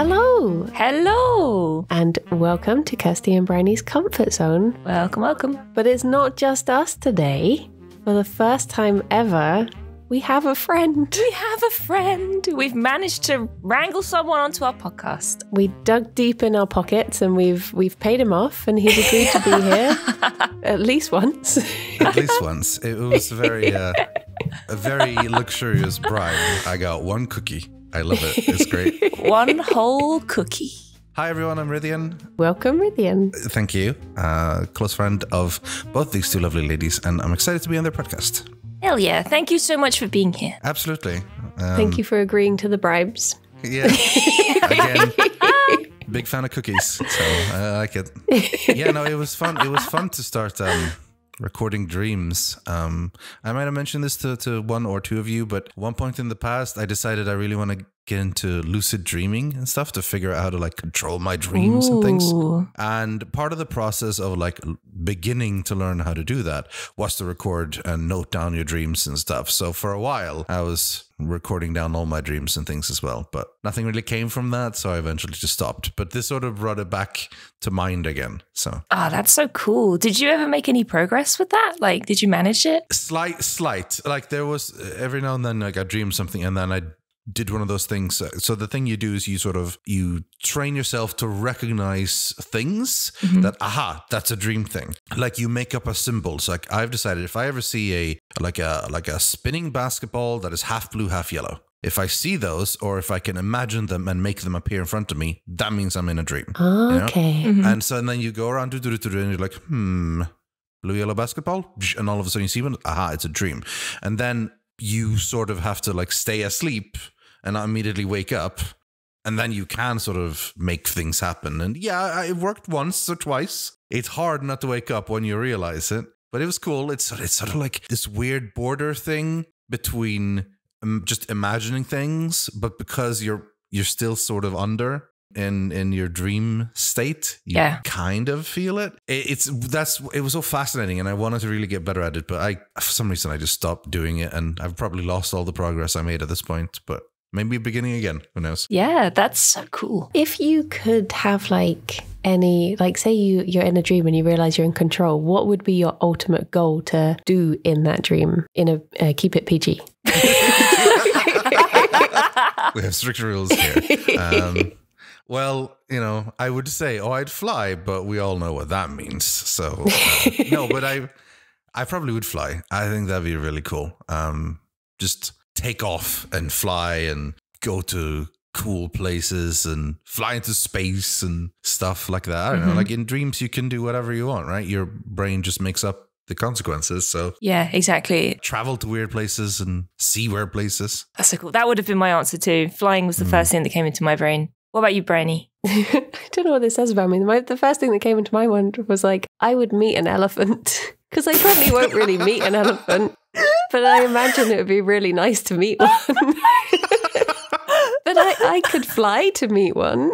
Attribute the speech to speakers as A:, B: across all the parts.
A: Hello!
B: Hello!
A: And welcome to Kirsty and Bryony's Comfort Zone.
B: Welcome, welcome.
A: But it's not just us today. For the first time ever, we have a friend.
B: We have a friend. We've managed to wrangle someone onto our podcast.
A: We dug deep in our pockets and we've paid him off, and he's agreed to be here at least once.
C: At least once. It was a very luxurious bribe. I got one cookie. I love it. It's great.
B: One whole cookie.
C: Hi everyone, I'm Rythian.
A: Welcome, Rythian.
C: Thank you. Close friend of both these two lovely ladies, and I'm excited to be on their podcast.
B: Hell yeah. Thank you so much for being here.
C: Absolutely.
A: Thank you for agreeing to the bribes.
C: Yeah. Again, big fan of cookies, so I like it. Yeah, no, it was fun. It was fun to start recording dreams. I might have mentioned this to one or two of you, but at one point in the past, I decided I really want to get into lucid dreaming and stuff to figure out how to like control my dreams and things. And part of the process of like beginning to learn how to do that was to record and note down your dreams and stuff. So for a while, I was recording down all my dreams and things as well, but nothing really came from that, so I eventually just stopped. But this sort of brought it back to mind again. So
B: that's so cool. Did you ever make any progress with that? Like, did you manage it?
C: Slight. Like there was every now and then like I dreamed something and then I did one of those things. So the thing you do is you train yourself to recognize things that, that's a dream thing. Like you make up a symbol. So like I've decided if I ever see a spinning basketball that is half blue, half yellow, if I see those or if I can imagine them and make them appear in front of me, that means I'm in a dream.
A: Okay.
C: You know? And so then you go around and you're like, blue, yellow basketball. And all of a sudden you see one, it's a dream. And then you sort of have to like stay asleep and not immediately wake up, and then you can sort of make things happen. And yeah, it worked once or twice. It's hard not to wake up when you realize it, but it was cool. It's sort of like this weird border thing between just imagining things, but because you're still sort of under in your dream state, you kind of feel it. It was so fascinating, and I wanted to really get better at it, but for some reason I just stopped doing it, and I've probably lost all the progress I made at this point, but maybe beginning again, who knows.
B: Yeah, that's so cool.
A: If you could have like any, like say you're in a dream and you realize you're in control, what would be your ultimate goal to do in that dream in a keep it PG?
C: We have strict rules here. Well, I would say, I'd fly, but we all know what that means. So, no, but I probably would fly. I think that'd be really cool. Just take off and fly and go to cool places and fly into space and stuff like that. I don't know, like in dreams, you can do whatever you want, right? Your brain just makes up the consequences. So
B: yeah, exactly.
C: Travel to weird places and see weird places.
B: That's so cool. That would have been my answer too. Flying was the first thing that came into my brain. What about you, Bryony?
A: I don't know what this says about me. The first thing that came into my mind was like, I would meet an elephant. Because I probably won't really meet an elephant. But I imagine it would be really nice to meet one. But I could fly to meet one.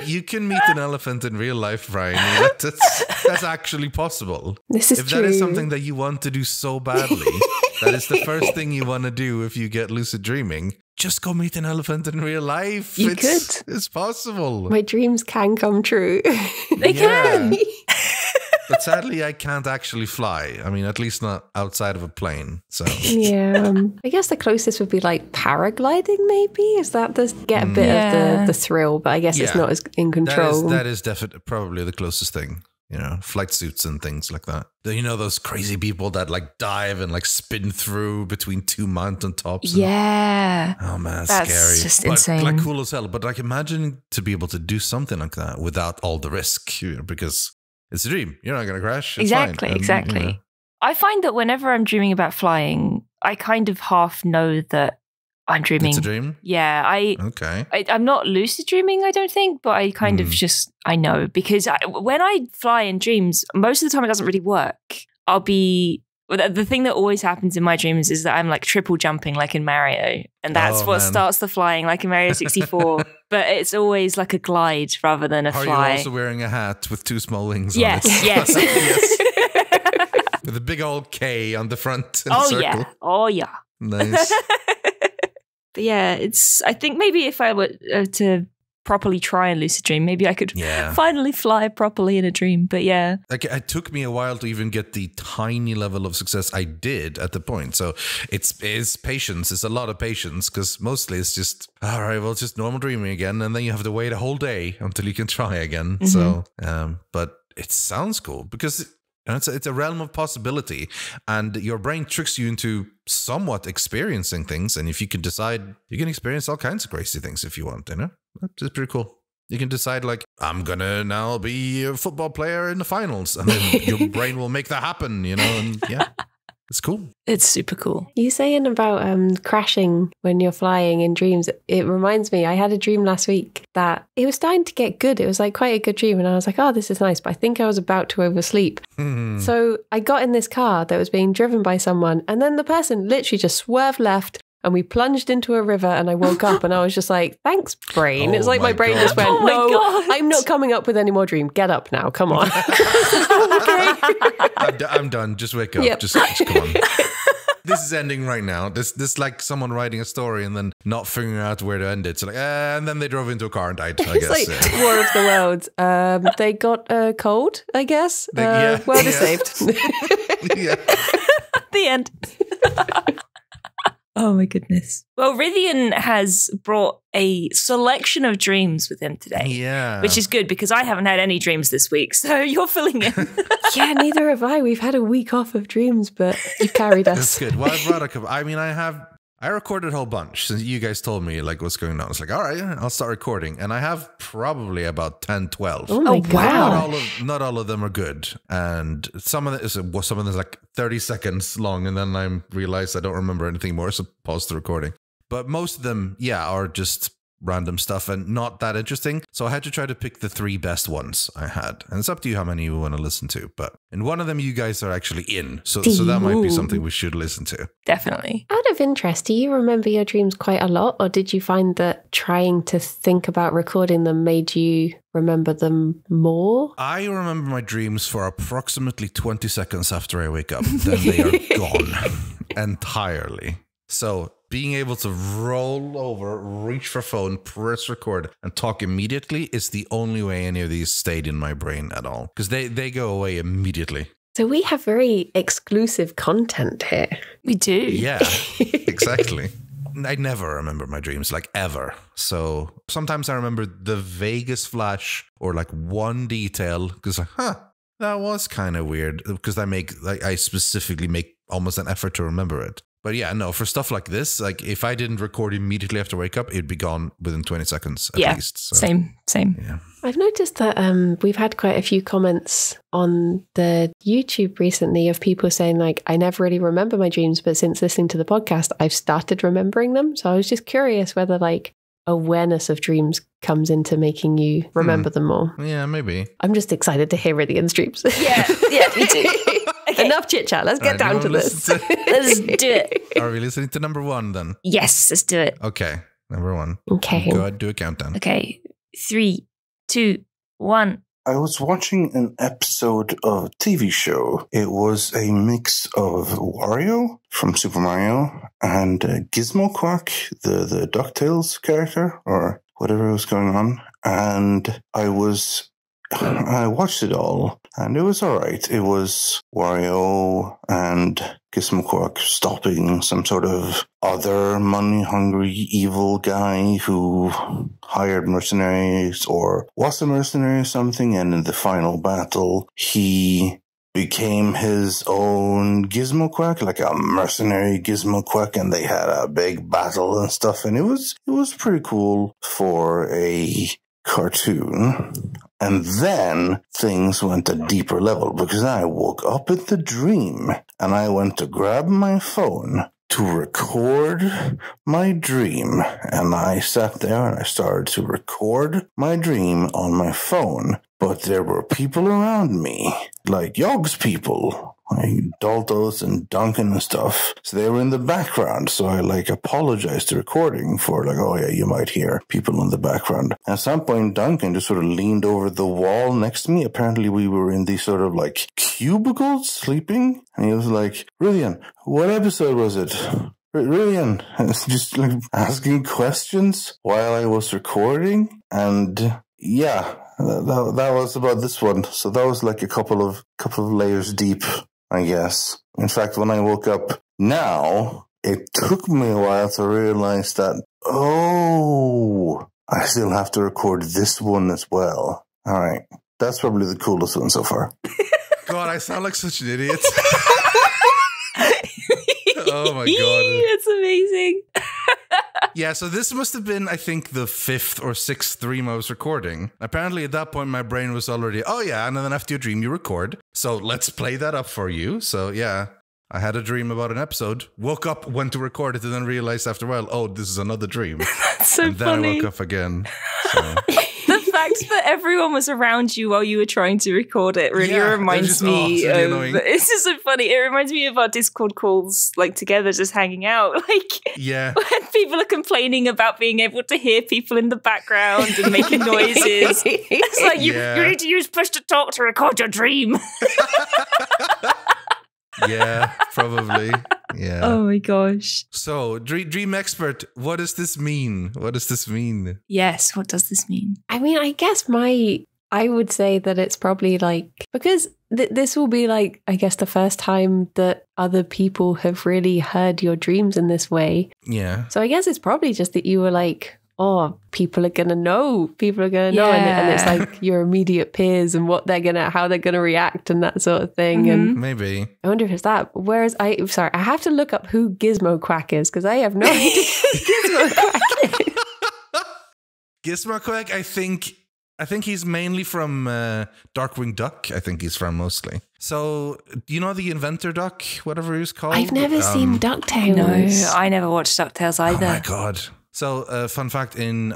C: You can meet an elephant in real life, Brian. That's actually possible.
A: This is true.
C: If that is something that you want to do so badly, that is the first thing you want to do if you get lucid dreaming. Just go meet an elephant in real life.
A: You could.
C: It's possible.
A: My dreams can come true.
B: They can.
C: But sadly, I can't actually fly. I mean, at least not outside of a plane. So
A: yeah, I guess the closest would be like paragliding. Maybe is that get a bit of the thrill, but I guess it's not as in control.
C: That is definitely probably the closest thing. Flight suits and things like that. Those crazy people that like dive and like spin through between two mountain tops.
B: Yeah.
C: Oh man,
B: that's
C: scary.
B: Just insane.
C: Like cool as hell. But like imagine to be able to do something like that without all the risk, because it's a dream. You're not going to crash. It's fine.
B: Exactly. I find that whenever I'm dreaming about flying, I kind of half know that I'm dreaming.
C: It's a dream?
B: Yeah.
C: Okay.
B: I'm not lucid dreaming, I don't think, but I kind of just, I know. Because when I fly in dreams, most of the time it doesn't really work. The thing that always happens in my dreams is that I'm like triple jumping like in Mario. And that's what starts the flying like in Mario 64. But it's always like a glide rather than a fly.
C: Are you also wearing a hat with two small wings on it?
B: Yes.
C: With a big old K on the front and circle.
B: Oh, yeah.
C: Nice.
B: But yeah, I think maybe if I were to properly try and lucid dream. Maybe I could finally fly properly in a dream. But yeah.
C: Like, it took me a while to even get the tiny level of success I did at the point. So it's patience. It's a lot of patience, because mostly it's just, all right, well, it's just normal dreaming again. And then you have to wait a whole day until you can try again. So, but it sounds cool, because it's a realm of possibility, and your brain tricks you into somewhat experiencing things. And if you can decide, you can experience all kinds of crazy things if you want, you know? That's pretty cool. You can decide, like, I'm going to now be a football player in the finals, and then your brain will make that happen, you know? And yeah. It's cool.
B: It's super cool.
A: You saying about crashing when you're flying in dreams, it reminds me, I had a dream last week that it was starting to get good. It was like quite a good dream. And I was like, oh, this is nice. But I think I was about to oversleep. So I got in this car that was being driven by someone. And then the person literally just swerved left. And we plunged into a river, and I woke up and I was just like, thanks, brain. It's like my brain just went, I'm not coming up with any more dream. Get up now. Come on.
C: I'm done. Just wake up. Yep. Just come on. This is ending right now. This like someone writing a story and then not figuring out where to end it. So like, and then they drove into a car and died, I guess.
A: It's like War of the Worlds. They got a cold, I guess. World is saved.
B: The end. Oh my goodness. Well, Rythian has brought a selection of dreams with him today.
C: Yeah.
B: Which is good, because I haven't had any dreams this week, so you're filling in.
A: Yeah, neither have I. We've had a week off of dreams, but you've carried us.
C: That's good. Well, I brought a couple. I mean, I recorded a whole bunch since you guys told me like what's going on. It's like, all right, I'll start recording. And I have probably about 10, 12.
A: Oh my God.
C: Not all of them are good. And some of them is like 30 seconds long. And then I realized I don't remember anything more. So pause the recording. But most of them, are just random stuff and not that interesting. So I had to try to pick the 3 best ones I had. And it's up to you how many you want to listen to. But in one of them, you guys are actually in. So that might be something we should listen to.
B: Definitely.
A: Out of interest, do you remember your dreams quite a lot? Or did you find that trying to think about recording them made you remember them more?
C: I remember my dreams for approximately 20 seconds after I wake up. Then they are gone entirely. So being able to roll over, reach for phone, press record, and talk immediately is the only way any of these stayed in my brain at all. Because they go away immediately.
A: So we have very exclusive content here.
B: We do.
C: Yeah, exactly. I never remember my dreams, like ever. So sometimes I remember the vaguest flash or like one detail because, that was kind of weird. Because I specifically make almost an effort to remember it. But yeah, no, for stuff like this, like if I didn't record immediately after wake up, it'd be gone within 20 seconds at least. So.
B: Same.
C: Yeah.
A: I've noticed that we've had quite a few comments on the YouTube recently of people saying like, I never really remember my dreams, but since listening to the podcast, I've started remembering them. So I was just curious whether like awareness of dreams comes into making you remember them more.
C: Yeah, maybe.
A: I'm just excited to hear Rythian's dreams.
B: Yeah, me too. Okay.
A: Enough chit chat. Let's get down to this.
B: Let's do it.
C: Are we listening to number 1 then?
B: Yes, let's do it.
C: Okay, number 1.
A: Okay.
C: Go ahead, do a countdown.
B: Okay, 3, 2, 1.
D: I was watching an episode of a TV show. It was a mix of Wario from Super Mario and Gizmo Quack, the DuckTales character, or whatever was going on. And I watched it all, and it was all right. It was Wario and Gizmo Quack stopping some sort of other money-hungry evil guy who hired mercenaries or was a mercenary or something, and in the final battle, he became his own Gizmo Quack, like a mercenary Gizmo Quack, and they had a big battle and stuff, and it was pretty cool for a cartoon. And then things went a deeper level because I woke up in the dream and I went to grab my phone to record my dream. And I sat there and I started to record my dream on my phone. But there were people around me, like Yogg's people, like Daltos and Duncan and stuff. So they were in the background. So I apologized to recording for oh yeah, you might hear people in the background. At some point, Duncan just sort of leaned over the wall next to me. Apparently we were in these sort of cubicles sleeping. And he was like, Rythian, what episode was it? Rythian, just like asking questions while I was recording, and yeah, that was about this one. So that was like a couple of layers deep, I guess. In fact, when I woke up now, it took me a while to realize that, oh, I still have to record this one as well. All right. That's probably the coolest one so far.
C: God, I sound like such an idiot. Oh my God.
B: It's amazing.
C: Yeah, so this must have been, I think, the 5th or 6th stream I was recording. Apparently at that point, my brain was already, oh yeah, and then after your dream, you record. So let's play that up for you. So yeah, I had a dream about an episode, woke up, went to record it, and then realized after a while, oh, this is another dream.
B: That's so
C: and then
B: funny.
C: I woke up again. So.
B: The fact that everyone was around you while you were trying to record it really reminds me
C: it's really
B: of...
C: annoying.
B: It's just so funny. It reminds me of our Discord calls, like, together, just hanging out. Like,
C: Yeah.
B: when people are complaining about being able to hear people in the background and making noises. It's like, you need to use push to talk to record your dream.
C: Yeah, probably. Yeah.
B: Oh my gosh.
C: So, dream expert, what does this mean? What does this mean?
B: Yes, what does this mean?
A: I mean, I guess I would say that it's probably like, because this will be like, I guess, the first time that other people have really heard your dreams in this way.
C: Yeah.
A: So I guess it's probably just that you were like, oh, people are going to know. And it's like your immediate peers and how they're going to react and that sort of thing.
B: Mm-hmm.
A: And
C: Maybe.
A: I wonder if it's that. Whereas I have to look up who Gizmo Quack is because I have no idea who Gizmo Quack is.
C: Gizmo Quack, I think he's mainly from Darkwing Duck. I think he's from mostly. So, do you know the Inventor Duck, whatever he's called?
A: I've never seen DuckTales.
B: No, I never watched DuckTales either.
C: Oh my God. So, fun fact, in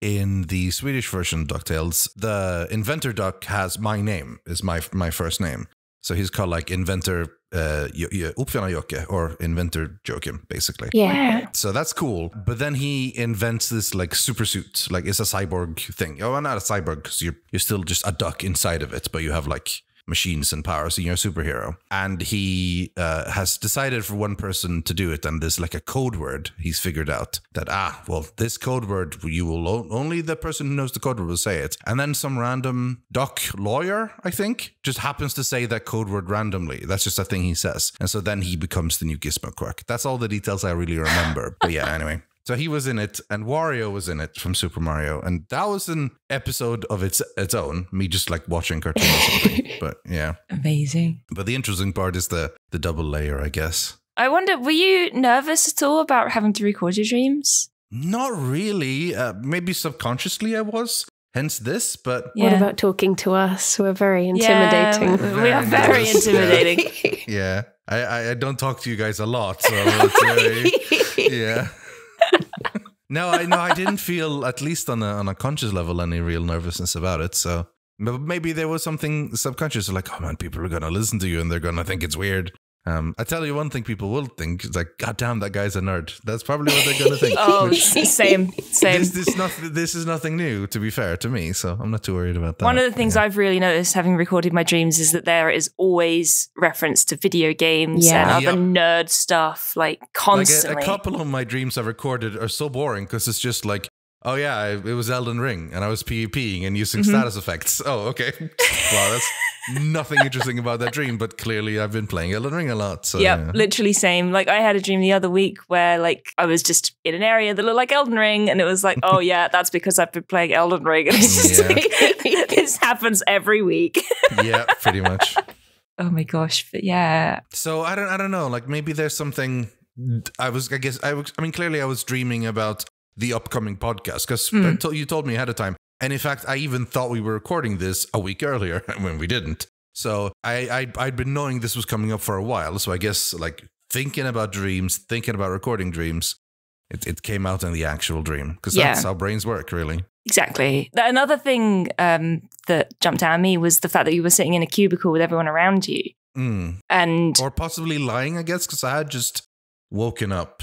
C: the Swedish version of DuckTales, the Inventor Duck has my name, is my first name. So he's called like Inventor Uppfinnar-Jocke or Inventor Joachim, basically.
A: Yeah.
C: So that's cool. But then he invents this like super suit, like it's a cyborg thing. Oh, well, not a cyborg because you're still just a duck inside of it, but you have like machines and powers, and you're a superhero. And he has decided for one person to do it, and there's like a code word he's figured out that, this code word, you will only the person who knows the code word will say it. And then some random duck lawyer, I think, just happens to say that code word randomly. That's just a thing he says. And so then he becomes the new Gizmo Quack. That's all the details I really remember. But yeah, anyway. So he was in it, and Wario was in it from Super Mario, and that was an episode of its own. Me just like watching cartoons or something. But yeah,
B: amazing.
C: But the interesting part is the double layer, I guess.
B: I wonder, were you nervous at all about having to record your dreams?
C: Not really. Maybe subconsciously I was. Hence this, but
A: What about talking to us? We're very intimidating.
B: Yeah, we are very intimidating.
C: Yeah, I don't talk to you guys a lot, so it's very, yeah. No, I didn't feel, at least on a conscious level, any real nervousness about it. So maybe there was something subconscious, like, oh man, people are gonna listen to you and they're gonna think it's weird. I tell you one thing people will think, it's like, God damn, that guy's a nerd. That's probably what they're gonna think.
B: Oh, same.
C: This is nothing new, to be fair, to me, so I'm not too worried about that.
B: One of the things I've really noticed having recorded my dreams is that there is always reference to video games and other nerd stuff, like constantly.
C: Like a couple of my dreams I've recorded are so boring because it's just like, oh yeah, it was Elden Ring and I was PvPing and using status effects. Oh, okay. Wow, that's nothing interesting about that dream, but clearly I've been playing Elden Ring a lot. So,
B: yeah, literally same. Like I had a dream the other week where like I was just in an area that looked like Elden Ring, and it was like, oh yeah, that's because I've been playing Elden Ring. And it's just like, this happens every week.
C: Yeah, pretty much.
B: Oh my gosh, but yeah.
C: So I don't know. Like maybe there's something. I mean, clearly I was dreaming about the upcoming podcast because you told me ahead of time. And in fact, I even thought we were recording this a week earlier when we didn't. So I'd been knowing this was coming up for a while. So I guess like thinking about dreams, thinking about recording dreams, it came out in the actual dream because that's how brains work, really.
B: Exactly. Another thing that jumped out at me was the fact that you were sitting in a cubicle with everyone around you. And
C: or possibly lying, I guess, because I had just woken up.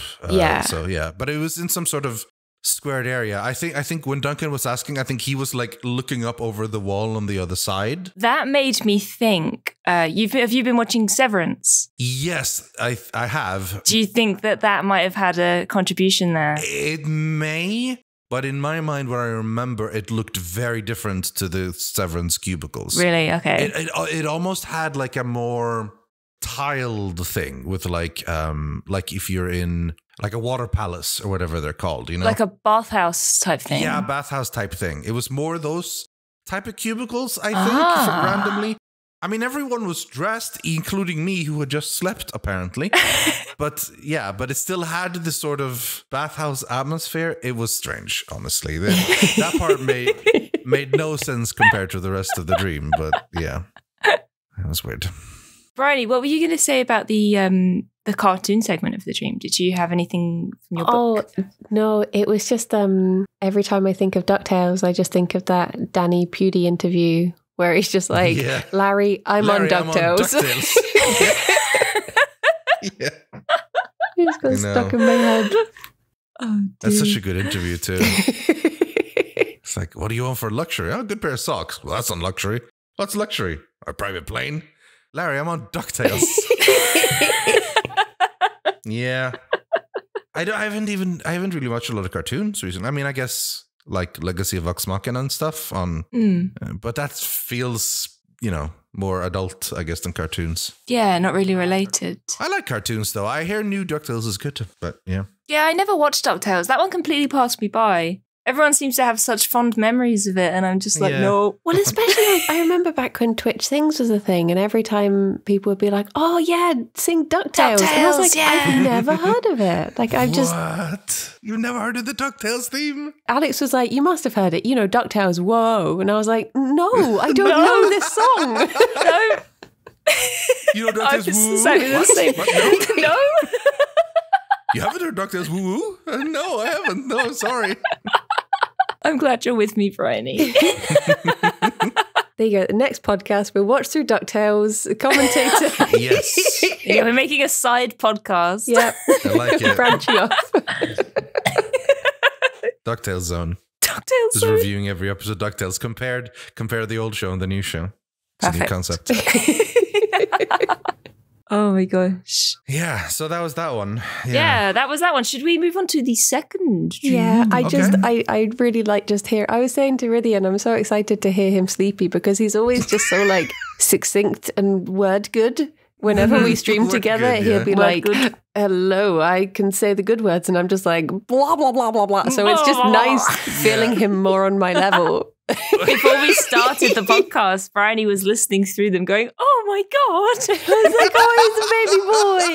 C: So yeah, but it was in some sort of squared area. I think when Duncan was asking, I think he was like looking up over the wall on the other side.
B: That made me think. Have you been watching Severance?
C: Yes, I have.
B: Do you think that might have had a contribution there?
C: It may, but in my mind, what I remember, it looked very different to the Severance cubicles.
B: Really? Okay.
C: It almost had like a more tiled thing with like if you're in like a water palace or whatever they're called, you know,
B: like a bathhouse type thing.
C: Yeah, bathhouse type thing. It was more those type of cubicles, I think, randomly. I mean, everyone was dressed, including me, who had just slept, apparently. But it still had this sort of bathhouse atmosphere. It was strange, honestly. That part made no sense compared to the rest of the dream. But yeah, it was weird.
B: Bryony, what were you going to say about the cartoon segment of the dream? Did you have anything from your book?
A: Oh, no, it was just every time I think of DuckTales, I just think of that Danny Pudi interview where he's just like, Larry, I'm on DuckTales.
C: Yeah.
A: He's got stuck in my head.
B: Oh,
C: that's such a good interview, too. It's like, what do you want for luxury? Oh, good pair of socks. Well, that's on luxury. What's luxury? A private plane? Larry, I'm on DuckTales. Yeah. I haven't really watched a lot of cartoons recently. I mean, I guess like Legacy of Vox Machina and stuff on, but that feels, more adult, I guess, than cartoons.
B: Yeah, not really related.
C: I like cartoons though. I hear new DuckTales is good, but yeah.
B: Yeah, I never watched DuckTales. That one completely passed me by. Everyone seems to have such fond memories of it, and I'm just like, no.
A: Well, especially, I remember back when Twitch Things was a thing, and every time people would be like, oh, yeah, sing DuckTales. And I was like, I've never heard of it. Like,
C: What? You've never heard of the DuckTales theme?
A: Alex was like, you must have heard it. DuckTales, whoa. And I was like, no, I don't know this song.
B: No.
C: You know DuckTales, woo?
B: Exactly the same. No.
C: You haven't heard DuckTales, woo? No, I haven't. No, I'm sorry.
B: I'm glad you're with me, Bryony.
A: There you go. The next podcast, we'll watch through DuckTales, commentator.
C: Yes.
B: Yeah, we're making a side podcast.
A: Yep.
C: I like it.
A: Branching off.
C: DuckTales Zone.
B: DuckTales
C: Just
B: Zone.
C: reviewing every episode of DuckTales. Compare the old show and the new show. It's
B: Perfect.
C: a new concept.
B: Oh my gosh.
C: Yeah, so that was that one.
B: Yeah, that was that one. Should we move on to the second?
A: Yeah, I really like just hear. I was saying to Rythian, I'm so excited to hear him sleepy because he's always just so like succinct and word good. Whenever we stream together, he'll be like, hello, I can say the good words. And I'm just like, blah, blah, blah, blah, blah. So it's just nice feeling him more on my level.
B: Before we started the podcast, Bryony was listening through them going, oh my God.
A: I was like, oh, he's a baby boy.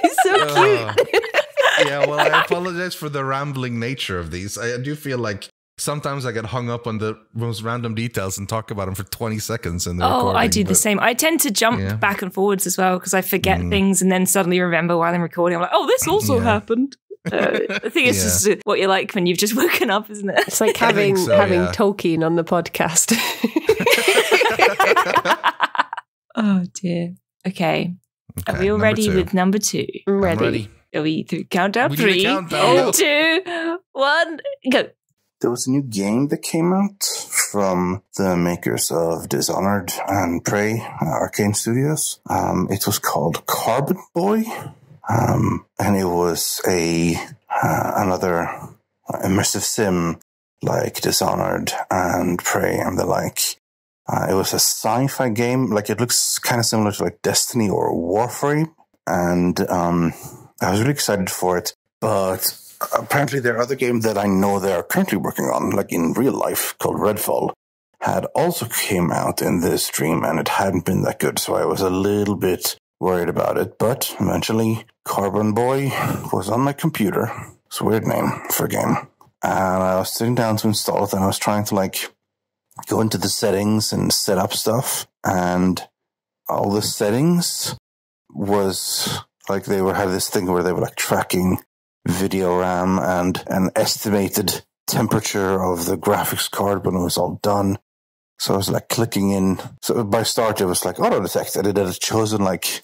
A: He's so cute.
C: Yeah, well, I apologize for the rambling nature of these. I do feel like sometimes I get hung up on the most random details and talk about them for 20 seconds in the recording.
B: I do the same. I tend to jump back and forwards as well because I forget things and then suddenly remember while I'm recording. I'm like, oh, this also happened. I think it's just what you're like when you've just woken up, isn't it?
A: It's like having Tolkien on the podcast.
B: Oh, dear. Okay. Are we all ready with number 2?
A: I'm ready.
B: Are we through countdown? 3, 2, 1, go.
D: There was a new game that came out from the makers of Dishonored and Prey, Arcane Studios. It was called Carbon Boy. And it was another immersive sim like Dishonored and Prey and the like. It was a sci-fi game. Like it looks kind of similar to like Destiny or Warframe. And I was really excited for it. But apparently their other game that I know they are currently working on, like in real life, called Redfall, had also came out in this stream and it hadn't been that good. So I was a little bit worried about it, but eventually Carbon Boy was on my computer. It's a weird name for a game. And I was sitting down to install it and I was trying to like go into the settings and set up stuff. And all the settings was like they had this thing where they were like tracking video RAM and an estimated temperature of the graphics card when it was all done. So I was like clicking in. So by start, it was like auto detect. And it had chosen like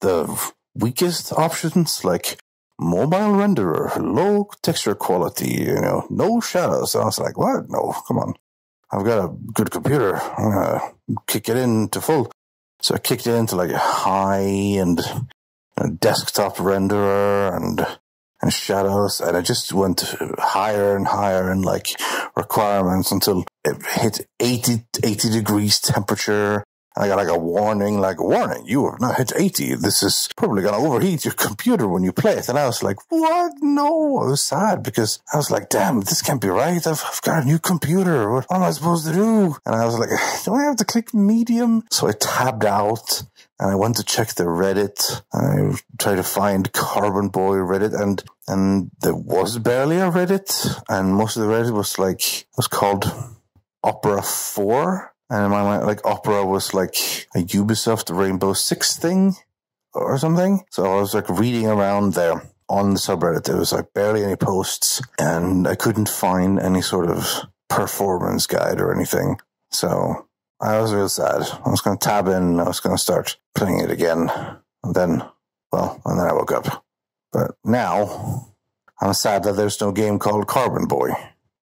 D: the weakest options, like mobile renderer, low texture quality, no shadows. And I was like, what? No, come on. I've got a good computer. I'm going to kick it into full. So I kicked it into like a high-end desktop renderer and shadows, and I just went higher and higher in like requirements until it hit 80 degrees temperature. And I got like a warning, you have not hit 80. This is probably going to overheat your computer when you play it. And I was like, what? No. I was sad because I was like, damn, this can't be right. I've got a new computer. What am I supposed to do? And I was like, do I have to click medium? So I tabbed out and I went to check the Reddit. I tried to find Carbon Boy Reddit, and there was barely a Reddit. And most of the Reddit was called Opera 4. And in my mind, like, Opera was like a Ubisoft Rainbow Six thing or something. So I was like reading around there on the subreddit. There was like barely any posts, and I couldn't find any sort of performance guide or anything. So I was real sad. I was going to tab in and I was going to start playing it again. And then I woke up. But now I'm sad that there's no game called Carbon Boy,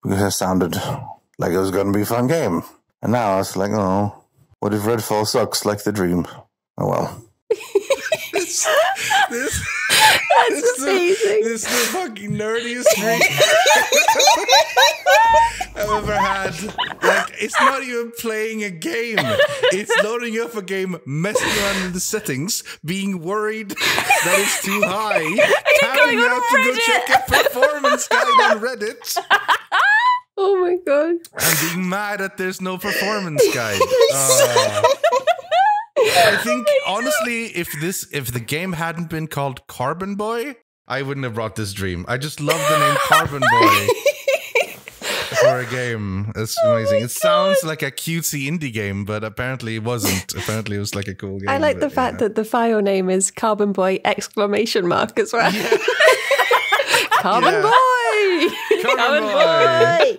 D: because it sounded like it was going to be a fun game. And now I was like, oh, what if Redfall sucks like the dream? Oh, well.
C: This
A: That's amazing.
C: This is the fucking nerdiest dream I've ever had. Like, it's not even playing a game. It's loading up a game, messing around with the settings, being worried that it's too high, tabbing out to go check a performance guide on Reddit.
A: Oh my god.
C: And being mad that there's no performance guide. I think, honestly, if the game hadn't been called Carbon Boy, I wouldn't have brought this dream. I just love the name Carbon Boy for a game. It's amazing. It sounds like a cutesy indie game, but apparently it wasn't. Apparently it was like a cool game.
A: I like the fact that the file name is Carbon Boy ! As well.
C: Yeah.
A: Carbon Boy!
C: Carbon Boy!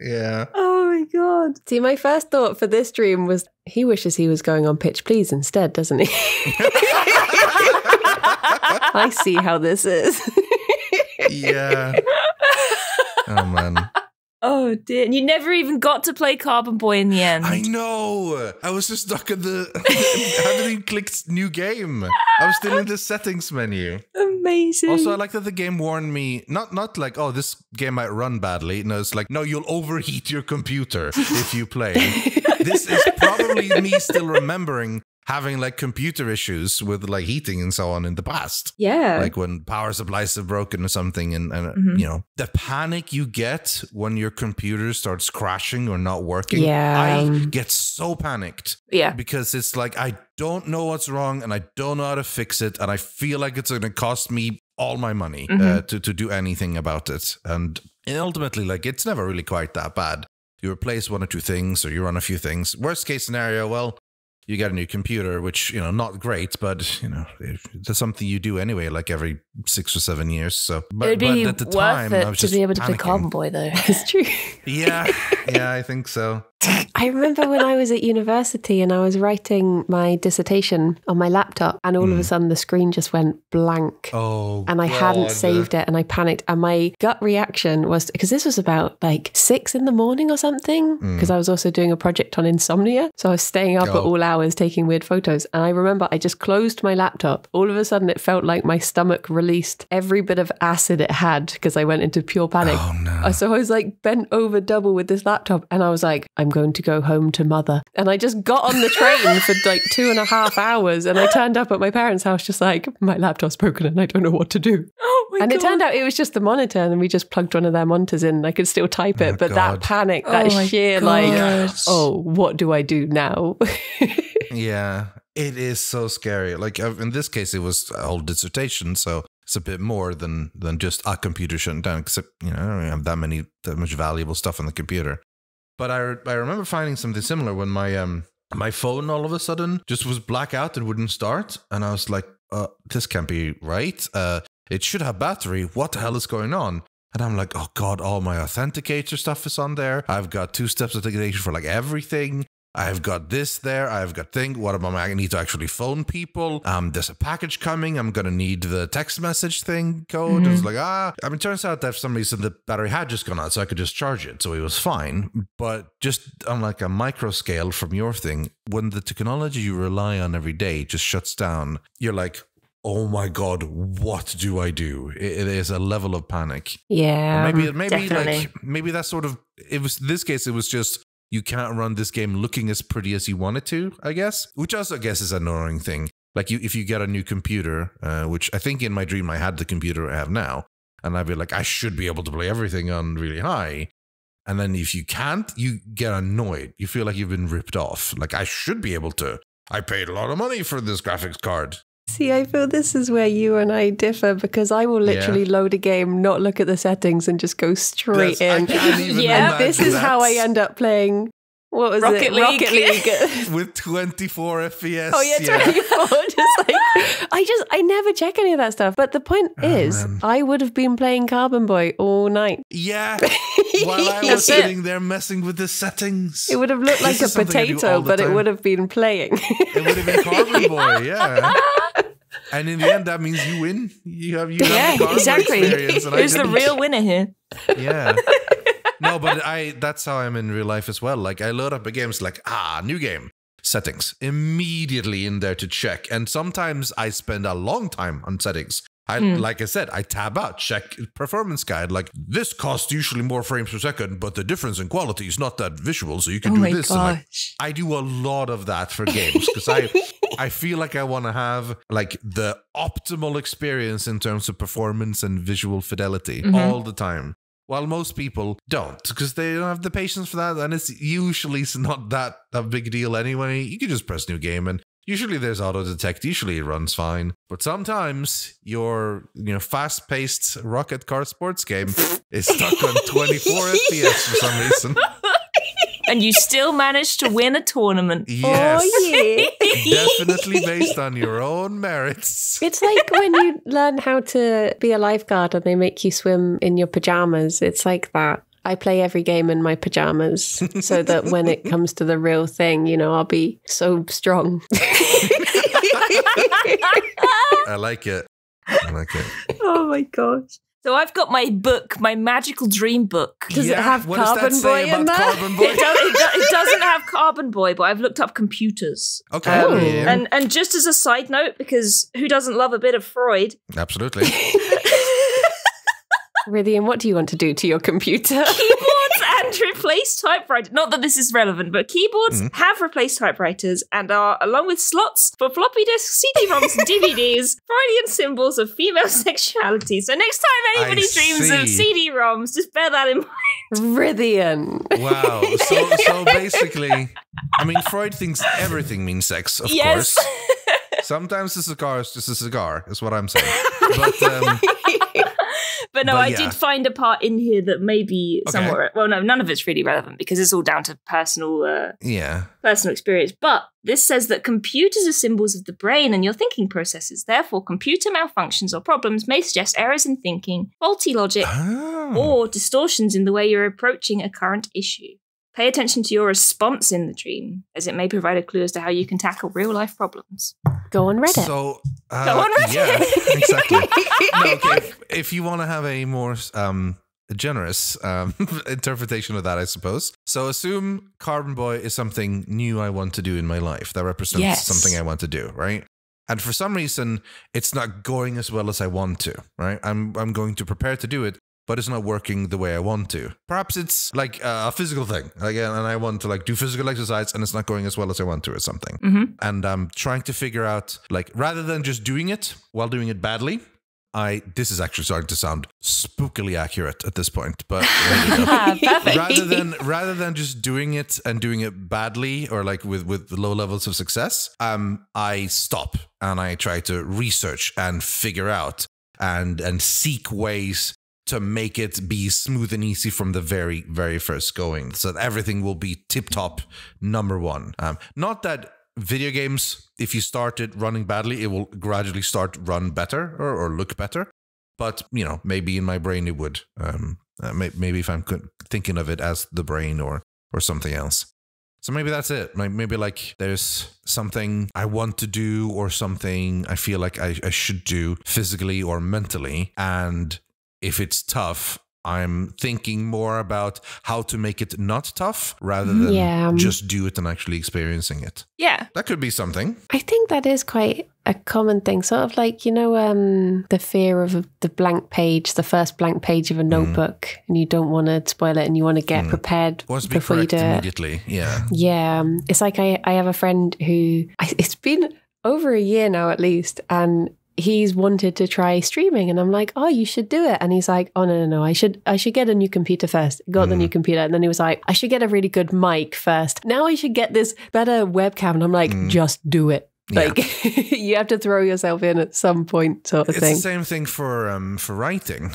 C: Yeah.
A: Oh my god. See, my first thought for this dream was he wishes he was going on Pitch Please instead, doesn't he? I see how this is.
C: Yeah. Oh man.
B: Oh dear. And you never even got to play Carbon Boy in the end.
C: I know. I was just stuck at I haven't even clicked new game. I was still in the settings menu.
B: Amazing.
C: Also, I like that the game warned me, not like, oh, this game might run badly. No, it's like, no, you'll overheat your computer if you play. This is probably me still remembering having like computer issues with like heating and so on in the past.
A: Yeah.
C: Like when power supplies have broken or something, and you know, the panic you get when your computer starts crashing or not working.
A: Yeah.
C: I get so panicked.
B: Yeah.
C: Because it's like, I don't know what's wrong and I don't know how to fix it, and I feel like it's going to cost me all my money to do anything about it. And ultimately, like, it's never really quite that bad. You replace one or two things, or you run a few things. Worst case scenario, well, you get a new computer, which, you know, not great, but, you know, it's something you do anyway, like every 6 or 7 years. So, but,
B: it'd be
C: at the
B: worth
C: time,
B: it
C: I was
B: to
C: just
B: be able to play
C: panicking.
B: Carbon Boy, though.
A: It's true.
C: Yeah, I think so.
A: I remember when I was at university and I was writing my dissertation on my laptop, and all of a sudden the screen just went blank.
C: Oh,
A: and I hadn't saved it, and I panicked. And my gut reaction was, because this was about like 6 in the morning or something, because I was also doing a project on insomnia. So I was staying up at all hours taking weird photos. And I remember I just closed my laptop. All of a sudden it felt like my stomach released every bit of acid it had, because I went into pure panic.
C: Oh, no.
A: So I was like bent over double with this laptop, and I was like, I'm going to go home to mother. And I just got on the train for like 2.5 hours, and I turned up at my parents' house just like, my laptop's broken and I don't know what to do.
B: Oh my
A: And
B: God.
A: it turned out it was just the monitor, and then we just plugged one of their monitors in and I could still type it.
C: Oh,
A: but that
C: God.
A: panic, that
B: Oh my
A: sheer
B: God.
A: like, oh, what do I do now?
C: Yeah, it is so scary. Like, in this case, it was a whole dissertation, so it's a bit more than just a computer shutting down, except, you know, I don't have that much valuable stuff on the computer. But I remember finding something similar when my phone all of a sudden just was black out and wouldn't start, and I was like, this can't be right. It should have battery. What the hell is going on? And I'm like, oh God, all my authenticator stuff is on there. I've got 2-step authentication for like everything. I've got this there. I've got thing. What about I need to actually phone people? There's a package coming. I'm going to need the text message thing code. It's like, it turns out that for some reason the battery had just gone out, so I could just charge it. So it was fine. But just on like a micro scale from your thing, when the technology you rely on every day just shuts down, you're like, oh my God, what do I do? It is a level of panic.
A: Yeah.
C: Maybe that's sort of, it was, this case, it was just, you can't run this game looking as pretty as you want it to, I guess, which also I guess is an annoying thing. Like if you get a new computer, which I think in my dream I had the computer I have now, and I'd be like, I should be able to play everything on really high. And then if you can't, you get annoyed. You feel like you've been ripped off. Like I should be able to. I paid a lot of money for this graphics card.
A: See, I feel this is where you and I differ, because I will literally load a game, not look at the settings, and just go straight in. This is how I end up playing. What was
B: Rocket League.
A: Rocket League
C: with 24 FPS.
A: Oh yeah, 24. Just like I never check any of that stuff. But the point is, I would have been playing Carbon Boy all night.
C: Yeah, while I was sitting there messing with the settings.
A: It would have looked like a potato, but it would have been playing.
C: It would have been Carbon Boy, yeah. And in the end, that means you win. You have the Carbon Boy experience.
B: Who's the real winner here?
C: Yeah. No, but that's how I'm in real life as well. Like I load up a game, it's like, new game. Settings. Immediately in there to check. And sometimes I spend a long time on settings. Like I said, I tab out, check performance guide. Like this costs usually more frames per second, but the difference in quality is not that visual, so you can do this. And like, I do a lot of that for games because I feel like I want to have like the optimal experience in terms of performance and visual fidelity all the time. While most people don't, because they don't have the patience for that, and it's usually not that a big deal anyway. You can just press new game, and usually there's auto detect. Usually it runs fine, but sometimes your fast-paced rocket car sports game is stuck on 24 FPS for some reason.
B: And you still managed to win a tournament.
C: Yes.
A: Oh, yeah.
C: Definitely based on your own merits.
A: It's like when you learn how to be a lifeguard and they make you swim in your pajamas. It's like that. I play every game in my pajamas so that when it comes to the real thing, I'll be so strong.
C: I like it.
A: Oh my gosh.
B: So I've got my book, my magical dream book.
A: Does it have
C: what
A: Carbon
C: does that
A: Boy
C: say
A: in
C: about
A: there?
C: Carbon Boy?
B: It doesn't have Carbon Boy, but I've looked up computers.
C: Okay.
B: And just as a side note, because who doesn't love a bit of Freud?
C: Absolutely.
A: Rythian, what do you want to do to your computer?
B: Keyboards and replace typewriters. Not that this is relevant, but keyboards have replaced typewriters and are, along with slots for floppy disks, CD-ROMs, and DVDs, Freudian symbols of female sexuality. So next time anybody dreams of CD-ROMs, just bear that in mind.
A: Rythian.
C: Wow. So basically, I mean, Freud thinks everything means sex, of course. Sometimes a cigar is just a cigar, is what I'm saying.
B: But no, I did find a part in here that maybe somewhere. Well, no, none of it's really relevant because it's all down to personal experience. But this says that computers are symbols of the brain and your thinking processes. Therefore, computer malfunctions or problems may suggest errors in thinking, faulty logic, or distortions in the way you're approaching a current issue. Pay attention to your response in the dream, as it may provide a clue as to how you can tackle real-life problems.
A: Go on Reddit.
C: So,
B: go on Reddit.
C: Yeah, exactly. If you want to have a more generous interpretation of that, I suppose. So assume Carbon Boy is something new I want to do in my life that represents something I want to do, right? And for some reason, it's not going as well as I want to, right? I'm going to prepare to do it, but it's not working the way I want to. Perhaps it's like a physical thing, and I want to like do physical exercise, and it's not going as well as I want to, or something. And I'm trying to figure out, like, rather than just doing it while doing it badly. This is actually starting to sound spookily accurate at this point, but rather than just doing it and doing it badly or like with low levels of success, I stop and I try to research and figure out and seek ways to make it be smooth and easy from the very, very first going, so that everything will be tip-top #1. Not that video games, if you start it running badly, it will gradually start run better or look better. But, maybe in my brain it would. Maybe if I'm thinking of it as the brain or something else. So maybe that's it. Maybe like there's something I want to do or something I feel like I should do physically or mentally. And if it's tough, I'm thinking more about how to make it not tough rather than just do it and actually experiencing it.
B: Yeah.
C: That could be something.
A: I think that is quite a common thing. Sort of like, the fear of the blank page, the first blank page of a notebook, and you don't want to spoil it and you want to get prepared before you do it.
C: Immediately. Yeah.
A: Yeah. It's like I have a friend who, it's been over a year now at least, and he's wanted to try streaming, and I'm like, oh, you should do it. And he's like, oh, no, I should get a new computer first. Got the new computer. And then he was like, I should get a really good mic first. Now I should get this better webcam. And I'm like, just do it. Like, you have to throw yourself in at some point, sort of thing.
C: It's the same thing for writing,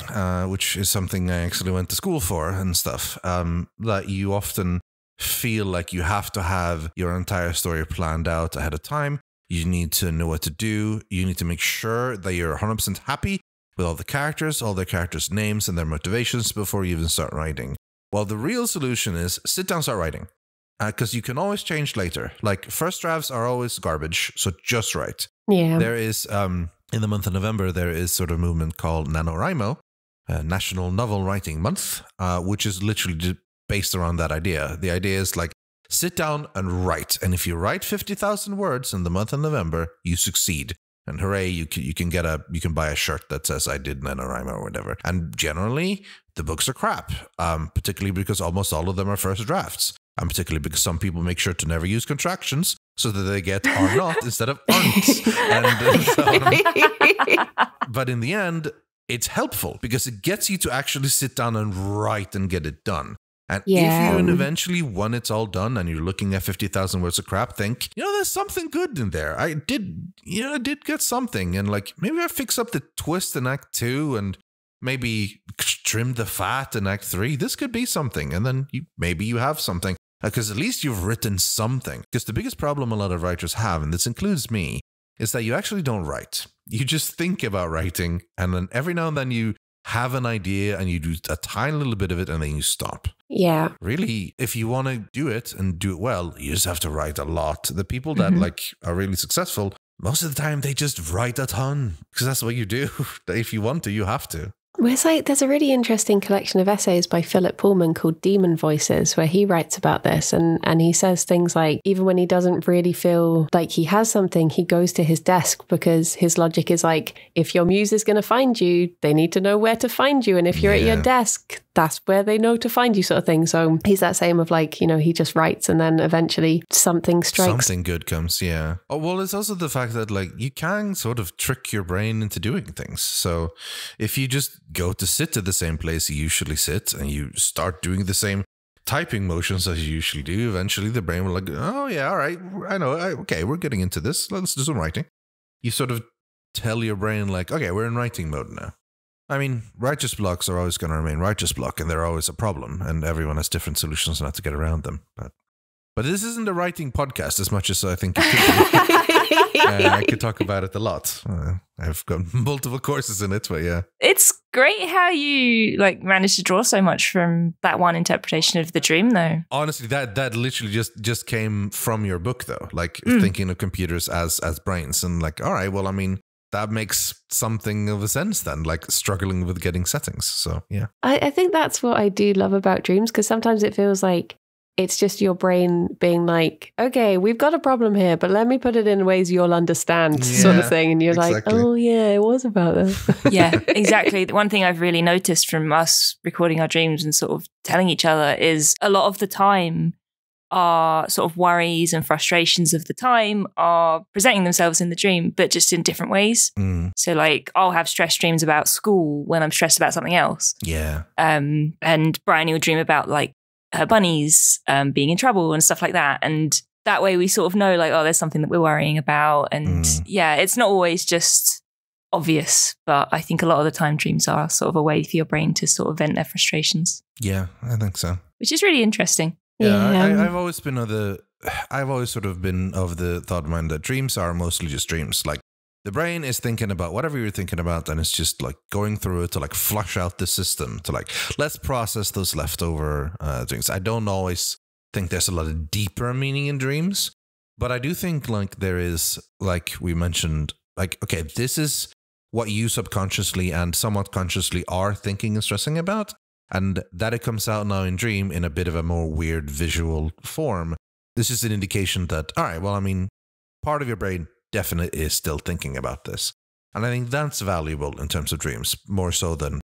C: which is something I actually went to school for and stuff, that you often feel like you have to have your entire story planned out ahead of time. You need to know what to do. You need to make sure that you're 100% happy with all the characters, all their characters' names and their motivations before you even start writing. Well, the real solution is sit down, start writing. Because you can always change later. Like, first drafts are always garbage, so just write.
A: Yeah.
C: There is, in the month of November, there is sort of a movement called NaNoWriMo, National Novel Writing Month, which is literally based around that idea. The idea is like, sit down and write. And if you write 50,000 words in the month of November, you succeed. And hooray, you can buy a shirt that says I did NaNoWriMo or whatever. And generally, the books are crap, particularly because almost all of them are first drafts. And particularly because some people make sure to never use contractions so that they get are not instead of aren't. But in the end, it's helpful because it gets you to actually sit down and write and get it done. And if you eventually, when it's all done and you're looking at 50,000 words of crap, think, there's something good in there. I did get something. And like, maybe I fix up the twist in Act 2 and maybe trim the fat in Act 3. This could be something. And then maybe you have something. Because at least you've written something. Because the biggest problem a lot of writers have, and this includes me, is that you actually don't write. You just think about writing. And then every now and then you have an idea and you do a tiny little bit of it and then you stop.
A: Yeah.
C: Really, if you want to do it and do it well, you just have to write a lot. The people that are really successful, most of the time they just write a ton because that's what you do. If you want to, you have to.
A: Well, it's like there's a really interesting collection of essays by Philip Pullman called Demon Voices, where he writes about this and he says things like, even when he doesn't really feel like he has something, he goes to his desk because his logic is like, if your muse is going to find you, they need to know where to find you. And if you're at your desk, that's where they know to find you, sort of thing. So he's that same of like, he just writes and then eventually something strikes.
C: Something good comes, yeah. Oh, well, it's also the fact that like you can sort of trick your brain into doing things. So if you just go to sit at the same place you usually sit and you start doing the same typing motions as you usually do, eventually the brain will like, oh yeah, all right, I know, okay, we're getting into this. Let's do some writing. You sort of tell your brain like, okay, we're in writing mode now. I mean, righteous blocks are always going to remain righteous block, and they're always a problem, and everyone has different solutions on how to get around them. But this isn't a writing podcast as much as I think it could be. I could talk about it a lot. I've got multiple courses in it, but yeah.
B: It's great how you managed to draw so much from that one interpretation of the dream, though.
C: Honestly, that literally just came from your book, though. Thinking of computers as brains, and all right, well, I mean, that makes something of a sense then, struggling with getting settings. So yeah,
A: I think that's what I do love about dreams, because sometimes it feels like it's just your brain being like, okay, we've got a problem here, but let me put it in ways you'll understand, sort of thing. And you're like, oh yeah, it was about that.
B: Yeah, exactly. The one thing I've really noticed from us recording our dreams and sort of telling each other is a lot of the time our sort of worries and frustrations of the time are presenting themselves in the dream, but just in different ways. So I'll have stress dreams about school when I'm stressed about something else.
C: Yeah.
B: And Bryony will dream about her bunnies being in trouble and stuff like that. And that way we sort of know oh, there's something that we're worrying about. And yeah, it's not always just obvious, but I think a lot of the time dreams are sort of a way for your brain to sort of vent their frustrations.
C: Yeah, I think so.
B: Which is really interesting.
C: Yeah, I've always been I've always sort of been of the thought mind that dreams are mostly just dreams. The brain is thinking about whatever you're thinking about, and it's just going through it to flush out the system to let's process those leftover things. I don't always think there's a lot of deeper meaning in dreams. But I do think like there is, like we mentioned, like, okay, this is what you subconsciously and somewhat consciously are thinking and stressing about. And that it comes out now in dream in a bit of a more weird visual form. This is an indication that, all right, well, I mean, part of your brain definitely is still thinking about this. And I think that's valuable in terms of dreams, more so than,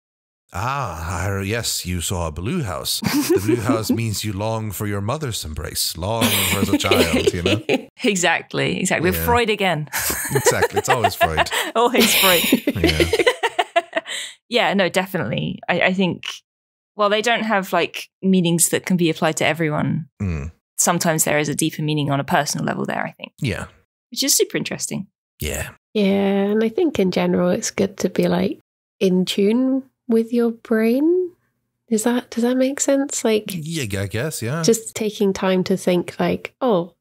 C: yes, you saw a blue house. The blue house means you long for your mother's embrace, long for as a child, you know?
B: Exactly. Yeah. Freud again.
C: Exactly. It's always Freud.
B: Always Freud.
C: Yeah.
B: Yeah, no, definitely. I think, well, they don't have like meanings that can be applied to everyone. Sometimes there is a deeper meaning on a personal level there, I think.
C: Yeah.
B: Which is super interesting.
C: Yeah.
A: Yeah, and I think in general it's good to be like in tune with your brain. Does that make sense? Like,
C: yeah, I guess, yeah.
A: Just taking time to think like, oh,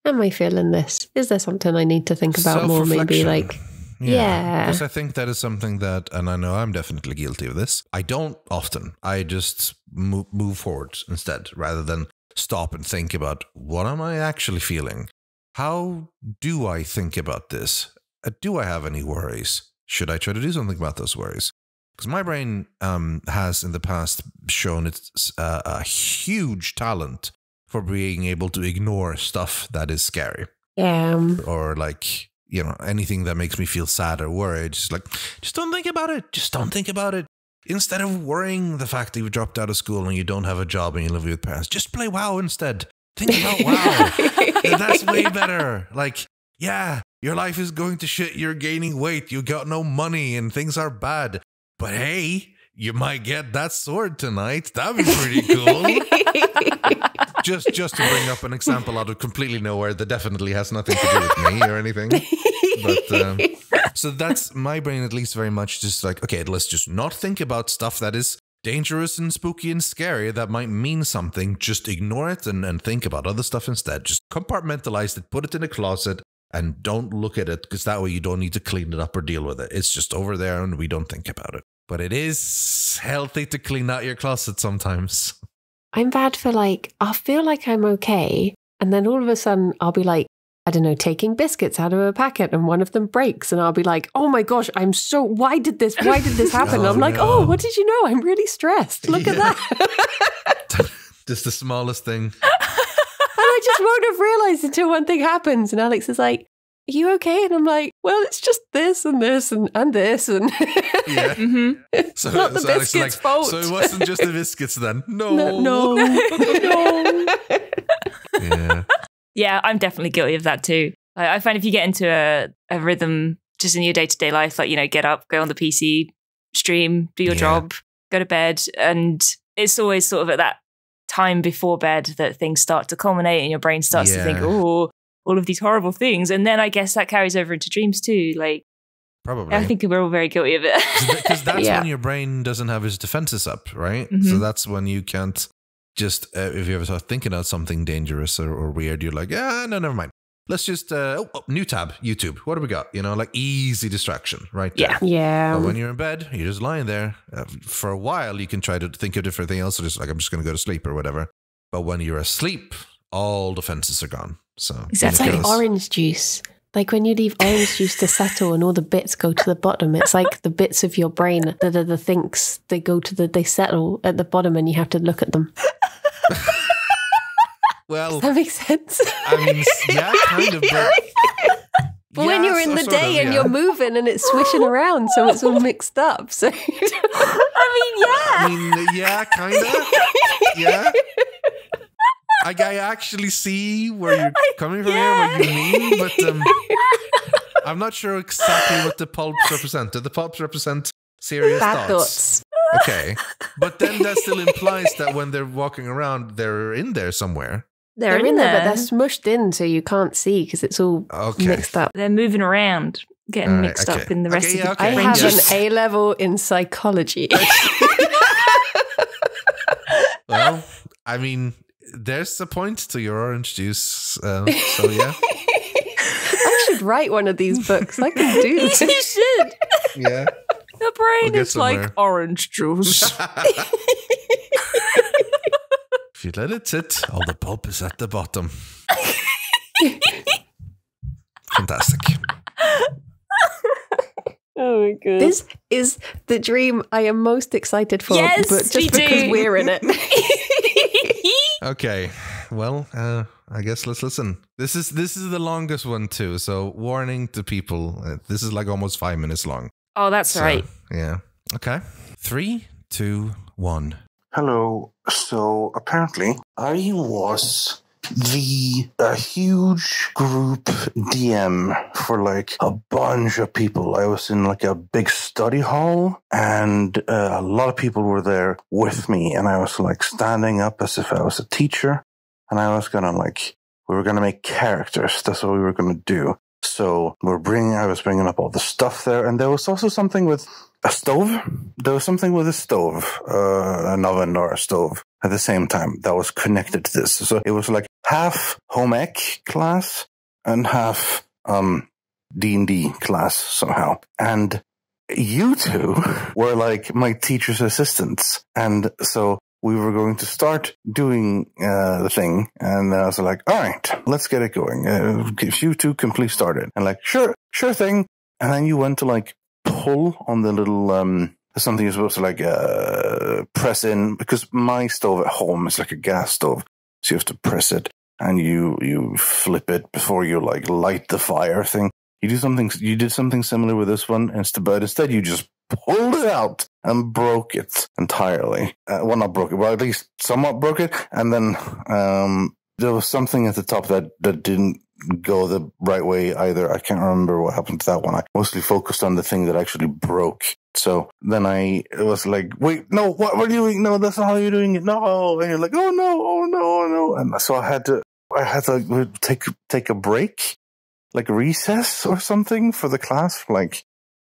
A: am I feeling this? Is there something I need to think about more? Maybe like, yeah.
C: Because I think that is something that, and I know I'm definitely guilty of this, I don't often. I just move forward instead, rather than stop and think about, what am I actually feeling? How do I think about this? Do I have any worries? Should I try to do something about those worries? Because my brain has in the past shown it's a huge talent for being able to ignore stuff that is scary.
A: Yeah.
C: Or like, you know, anything that makes me feel sad or worried. Just like, just don't think about it. Just don't think about it. Instead of worrying the fact that you dropped out of school and you don't have a job and you live with your parents, just play WoW instead. Think about WoW. That's way better. Like, yeah, your life is going to shit. You're gaining weight. You got no money and things are bad. But hey, you might get that sword tonight. That'd be pretty cool. just to bring up an example out of completely nowhere that definitely has nothing to do with me or anything. But so that's my brain, at least, very much just like, okay, let's just not think about stuff that is dangerous and spooky and scary that might mean something. Just ignore it and think about other stuff instead. Just compartmentalize it, put it in a closet, and don't look at it, because that way you don't need to clean it up or deal with it. It's just over there and we don't think about it. But it is healthy to clean out your closet sometimes.
A: I'm bad for like, I'll feel like I'm okay, and then all of a sudden I'll be like, I don't know, taking biscuits out of a packet and one of them breaks, and I'll be like, oh my gosh, why did this happen? I'm like,
C: no.
A: oh, what did you know? I'm really stressed. Look at that.
C: Just the smallest thing.
A: And I just won't have realized until one thing happens. And Alex is like, are you okay? And I'm like, well, it's just this and this and this. And
C: yeah.
B: Mm-hmm.
C: So,
A: not the
C: Alex
A: biscuits'
C: is like,
A: fault.
C: so it wasn't just the biscuits then? No.
A: No.
C: Yeah.
B: Yeah, I'm definitely guilty of that too. I find if you get into a rhythm just in your day-to-day life, like, you know, get up, go on the PC, stream, do your job, go to bed. And it's always sort of at that time before bed that things start to culminate and your brain starts to think, oh, all of these horrible things. And then I guess that carries over into dreams too. Like,
C: probably.
B: I think we're all very guilty of it.
C: Because that's when your brain doesn't have its defenses up, right?
B: Mm-hmm.
C: So that's when you can't just, if you ever start thinking about something dangerous or weird, you're like, no, never mind. Let's just, new tab, YouTube. What do we got? You know, like easy distraction, right?
B: Yeah.
A: Yeah.
C: But when you're in bed, you're just lying there. For a while, you can try to think of different things else. So just like, I'm just going to go to sleep or whatever. But when you're asleep, all defenses are gone. So
A: It's like orange juice. Like when you leave orange juice to settle and all the bits go to the bottom, it's like the bits of your brain that are the things, they settle at the bottom and you have to look at them.
C: Well,
A: does that make sense?
C: I mean, yeah, kind of.
A: But when you're in the day and you're moving and it's swishing around, so it's all mixed up. So
B: I
C: mean, yeah, kind of. Yeah. I actually see where you're coming from here, what you mean, but I'm not sure exactly what the pulps represent. Do the pulps represent serious
A: bad
C: thoughts? Okay. But then that still implies that when they're walking around, they're in there somewhere.
B: They're in there,
A: but they're smushed in so you can't see because it's all mixed up.
B: They're moving around, getting mixed up in the rest of the
A: I have an A-level in psychology.
C: Well, I mean, there's a point to your orange juice, so yeah.
A: I should write one of these books. I can do this.
B: You should.
C: Yeah.
B: The brain is like orange juice.
C: If you let it sit, all the pulp is at the bottom. Fantastic.
A: Oh my god. This is the dream I am most excited for,
B: Yes,
A: but just
B: me
A: because
B: too.
A: we're in it.
C: Okay. Well, I guess let's listen. This is the longest one too, so warning to people. This is like almost 5 minutes long.
B: Oh, that's right.
C: Yeah. Okay. 3, 2, 1.
D: Hello. So apparently, I was a huge group DM for like a bunch of people. I was in like a big study hall, and a lot of people were there with me, and I was like standing up as if I was a teacher, and I was gonna we were gonna make characters. That's what we were gonna do. So I was bringing up all the stuff there, and there was also something with a stove. There was something with a stove, an oven or a stove at the same time that was connected to this. So it was like half home ec class and half D&D class somehow. And you two were like my teacher's assistants, and so we were going to start doing the thing, and I was like, all right, let's get it going. If you two can please start it. And like, sure thing. And then you went to like pull on the little, something you're supposed to like press in, because my stove at home is like a gas stove. So you have to press it, and you flip it before you like light the fire thing. You did something similar with this one, but instead you just pulled it out and broke it entirely. Well, not broke it, but at least somewhat broke it. And then there was something at the top that didn't go the right way either. I can't remember what happened to that one. I mostly focused on the thing that actually broke. So then it was like, wait, no, what are you doing? No, that's not how you're doing it. No. And you're like, oh no. And so I had to take a break, like a recess or something for the class for like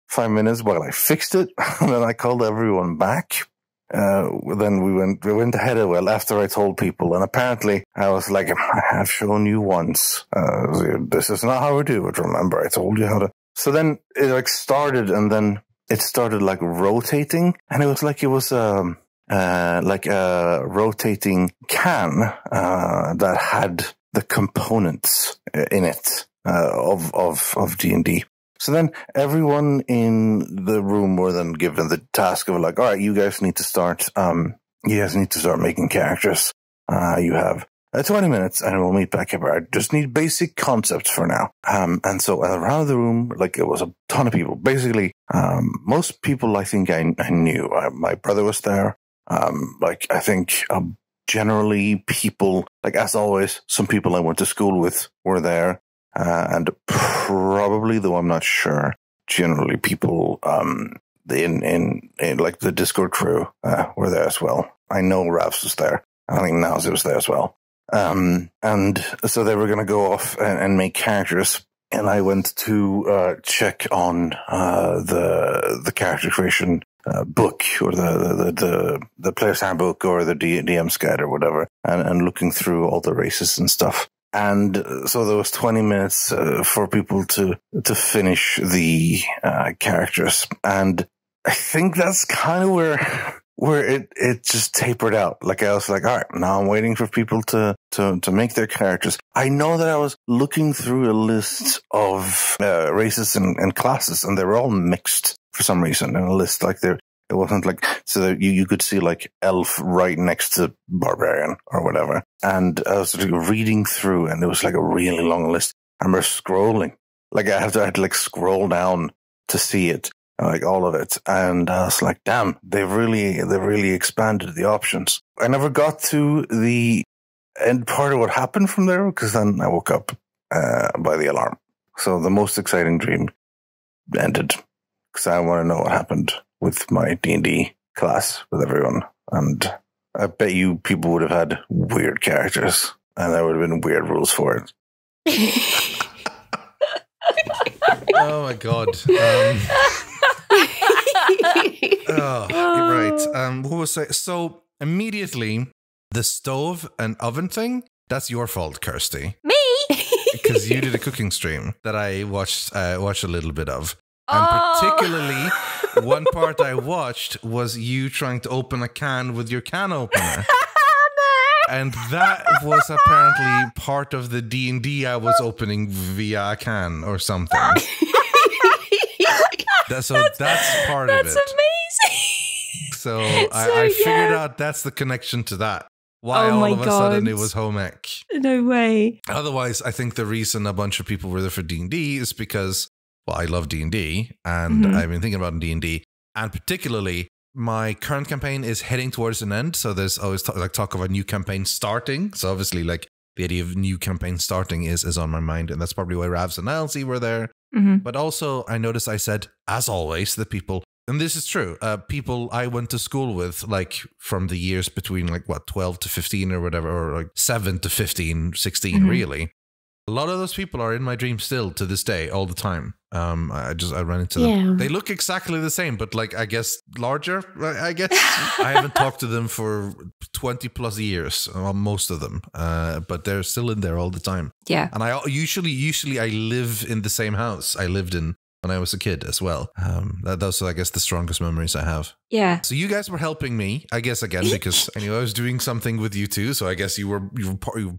D: 5 minutes while I fixed it. And then I called everyone back. Then we went ahead after I told people, and apparently I was like, I have shown you once. This is not how we do it. Remember, I told you how to. So then it like started, and then it started like rotating, and it was like like a rotating can that had the components in it of D&D. So then everyone in the room were then given the task of like, all right, you guys need to start making characters. You have 20 minutes and we'll meet back here. I just need basic concepts for now. And so around the room, like it was a ton of people. Basically, most people I think I knew. My brother was there. Like I think generally people, like as always, some people I went to school with were there. And probably, though I'm not sure, generally people in like the Discord crew were there as well. I know Ravs was there. I think Nowzy was there as well. And so they were going to go off and make characters. And I went to check on the character creation book, or the player's handbook, or the DM's guide or whatever, and looking through all the races and stuff. And so there was 20 minutes for people to finish the characters. And I think that's kind of where it just tapered out. Like I was like, all right, now I'm waiting for people to make their characters. I know that I was looking through a list of races and classes, and they were all mixed for some reason in a list. Like it wasn't like, so that you could see like elf right next to barbarian or whatever. And I was like reading through, and it was like a really long list. I remember scrolling, like I had to like scroll down to see it, like all of it. And I was like, damn, they've really expanded the options. I never got to the end part of what happened from there, because then I woke up by the alarm. So the most exciting dream ended, because I want to know what happened with my D&D class with everyone. And I bet you people would have had weird characters, and there would have been weird rules for it.
C: Oh my god. You're right. What was I? So immediately, the stove and oven thing, that's your fault, Kirsty.
B: Me?
C: Because you did a cooking stream that I watched a little bit of. And particularly, one part I watched was you trying to open a can with your can opener. And that was apparently part of the D&D I was opening via a can or something. That's part of it.
B: That's amazing.
C: So I figured out that's the connection to that. Why all of a sudden it was home ec.
B: No way.
C: Otherwise, I think the reason a bunch of people were there for D&D is because, well, I love D&D and I've been thinking about D&D. And particularly, my current campaign is heading towards an end. So there's always talk of a new campaign starting. So obviously, like, the idea of new campaign starting is on my mind. And that's probably why Ravs and Elsie were there. But also, I noticed I said, as always, the people, and this is true, people I went to school with, like, from the years between, like, 12 to 15 or whatever, or like 7 to 15, 16, really. A lot of those people are in my dreams still to this day, all the time. I run into them.
A: Yeah.
C: They look exactly the same, but, like, I guess larger, I guess. I haven't talked to them for 20 plus years, well, most of them, but they're still in there all the time.
B: Yeah.
C: And I usually I live in the same house I lived in when I was a kid as well. Those are, I guess, the strongest memories I have.
B: Yeah.
C: So you guys were helping me, I guess, again, because I knew I was doing something with you too. So I guess you were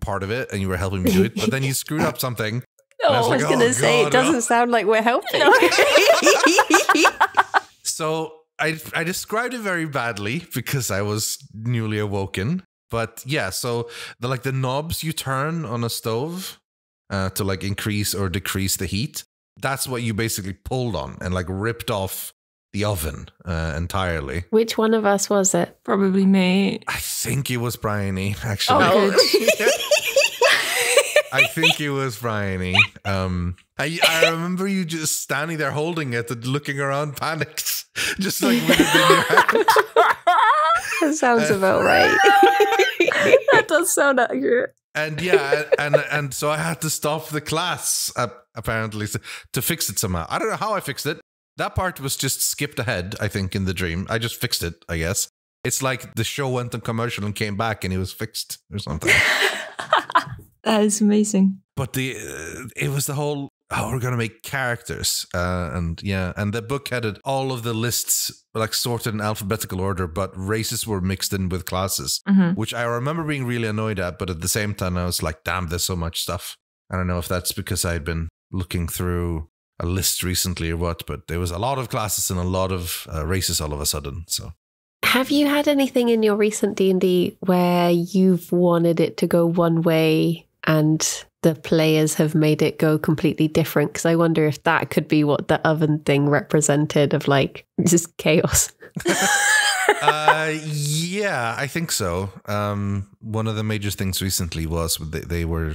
C: part of it and you were helping me do it. But then you screwed up something.
A: I was going to say, it doesn't sound like we're helping.
C: So I described it very badly because I was newly awoken. But yeah, so the knobs you turn on a stove to like increase or decrease the heat, that's what you basically pulled on and like ripped off the oven entirely.
A: Which one of us was it?
B: Probably me.
C: I think it was Bryony, actually.
A: Oh, good.
C: I think it was Bryony. I remember you just standing there holding it and looking around panicked. Just like with it in your hand.
A: That sounds about right. That does sound accurate.
C: And yeah, and so I had to stop the class, apparently, to fix it somehow. I don't know how I fixed it. That part was just skipped ahead, I think, in the dream. I just fixed it, I guess. It's like the show went on commercial and came back and it was fixed or something.
B: That is amazing.
C: But it was the whole, we're going to make characters. And the book had all of the lists like sorted in alphabetical order, but races were mixed in with classes, which I remember being really annoyed at. But at the same time, I was like, damn, there's so much stuff. I don't know if that's because I'd been looking through a list recently or what, but there was a lot of classes and a lot of races all of a sudden. So,
A: have you had anything in your recent D&D where you've wanted it to go one way and the players have made it go completely different? Because I wonder if that could be what the oven thing represented, of like just chaos.
C: Yeah, I think so. One of the major things recently was they were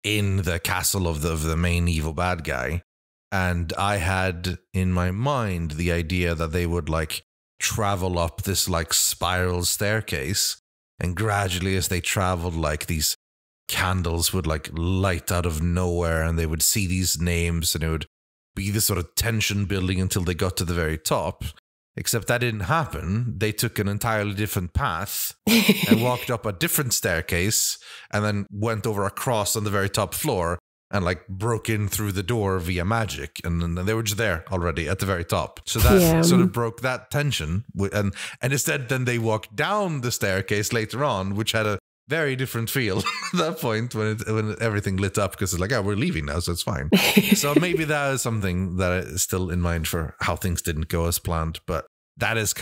C: in the castle of the main evil bad guy, and I had in my mind the idea that they would like travel up this like spiral staircase, and gradually as they traveled, like these candles would like light out of nowhere and they would see these names and it would be this sort of tension building until they got to the very top. Except that didn't happen. They took an entirely different path and walked up a different staircase and then went over a cross on the very top floor and like broke in through the door via magic. And then they were just there already at the very top. So that sort of broke that tension. And instead then they walked down the staircase later on, which had a very different feel at that point when everything lit up, because it's like, we're leaving now, so it's fine. So maybe that is something that is still in mind for how things didn't go as planned. But that is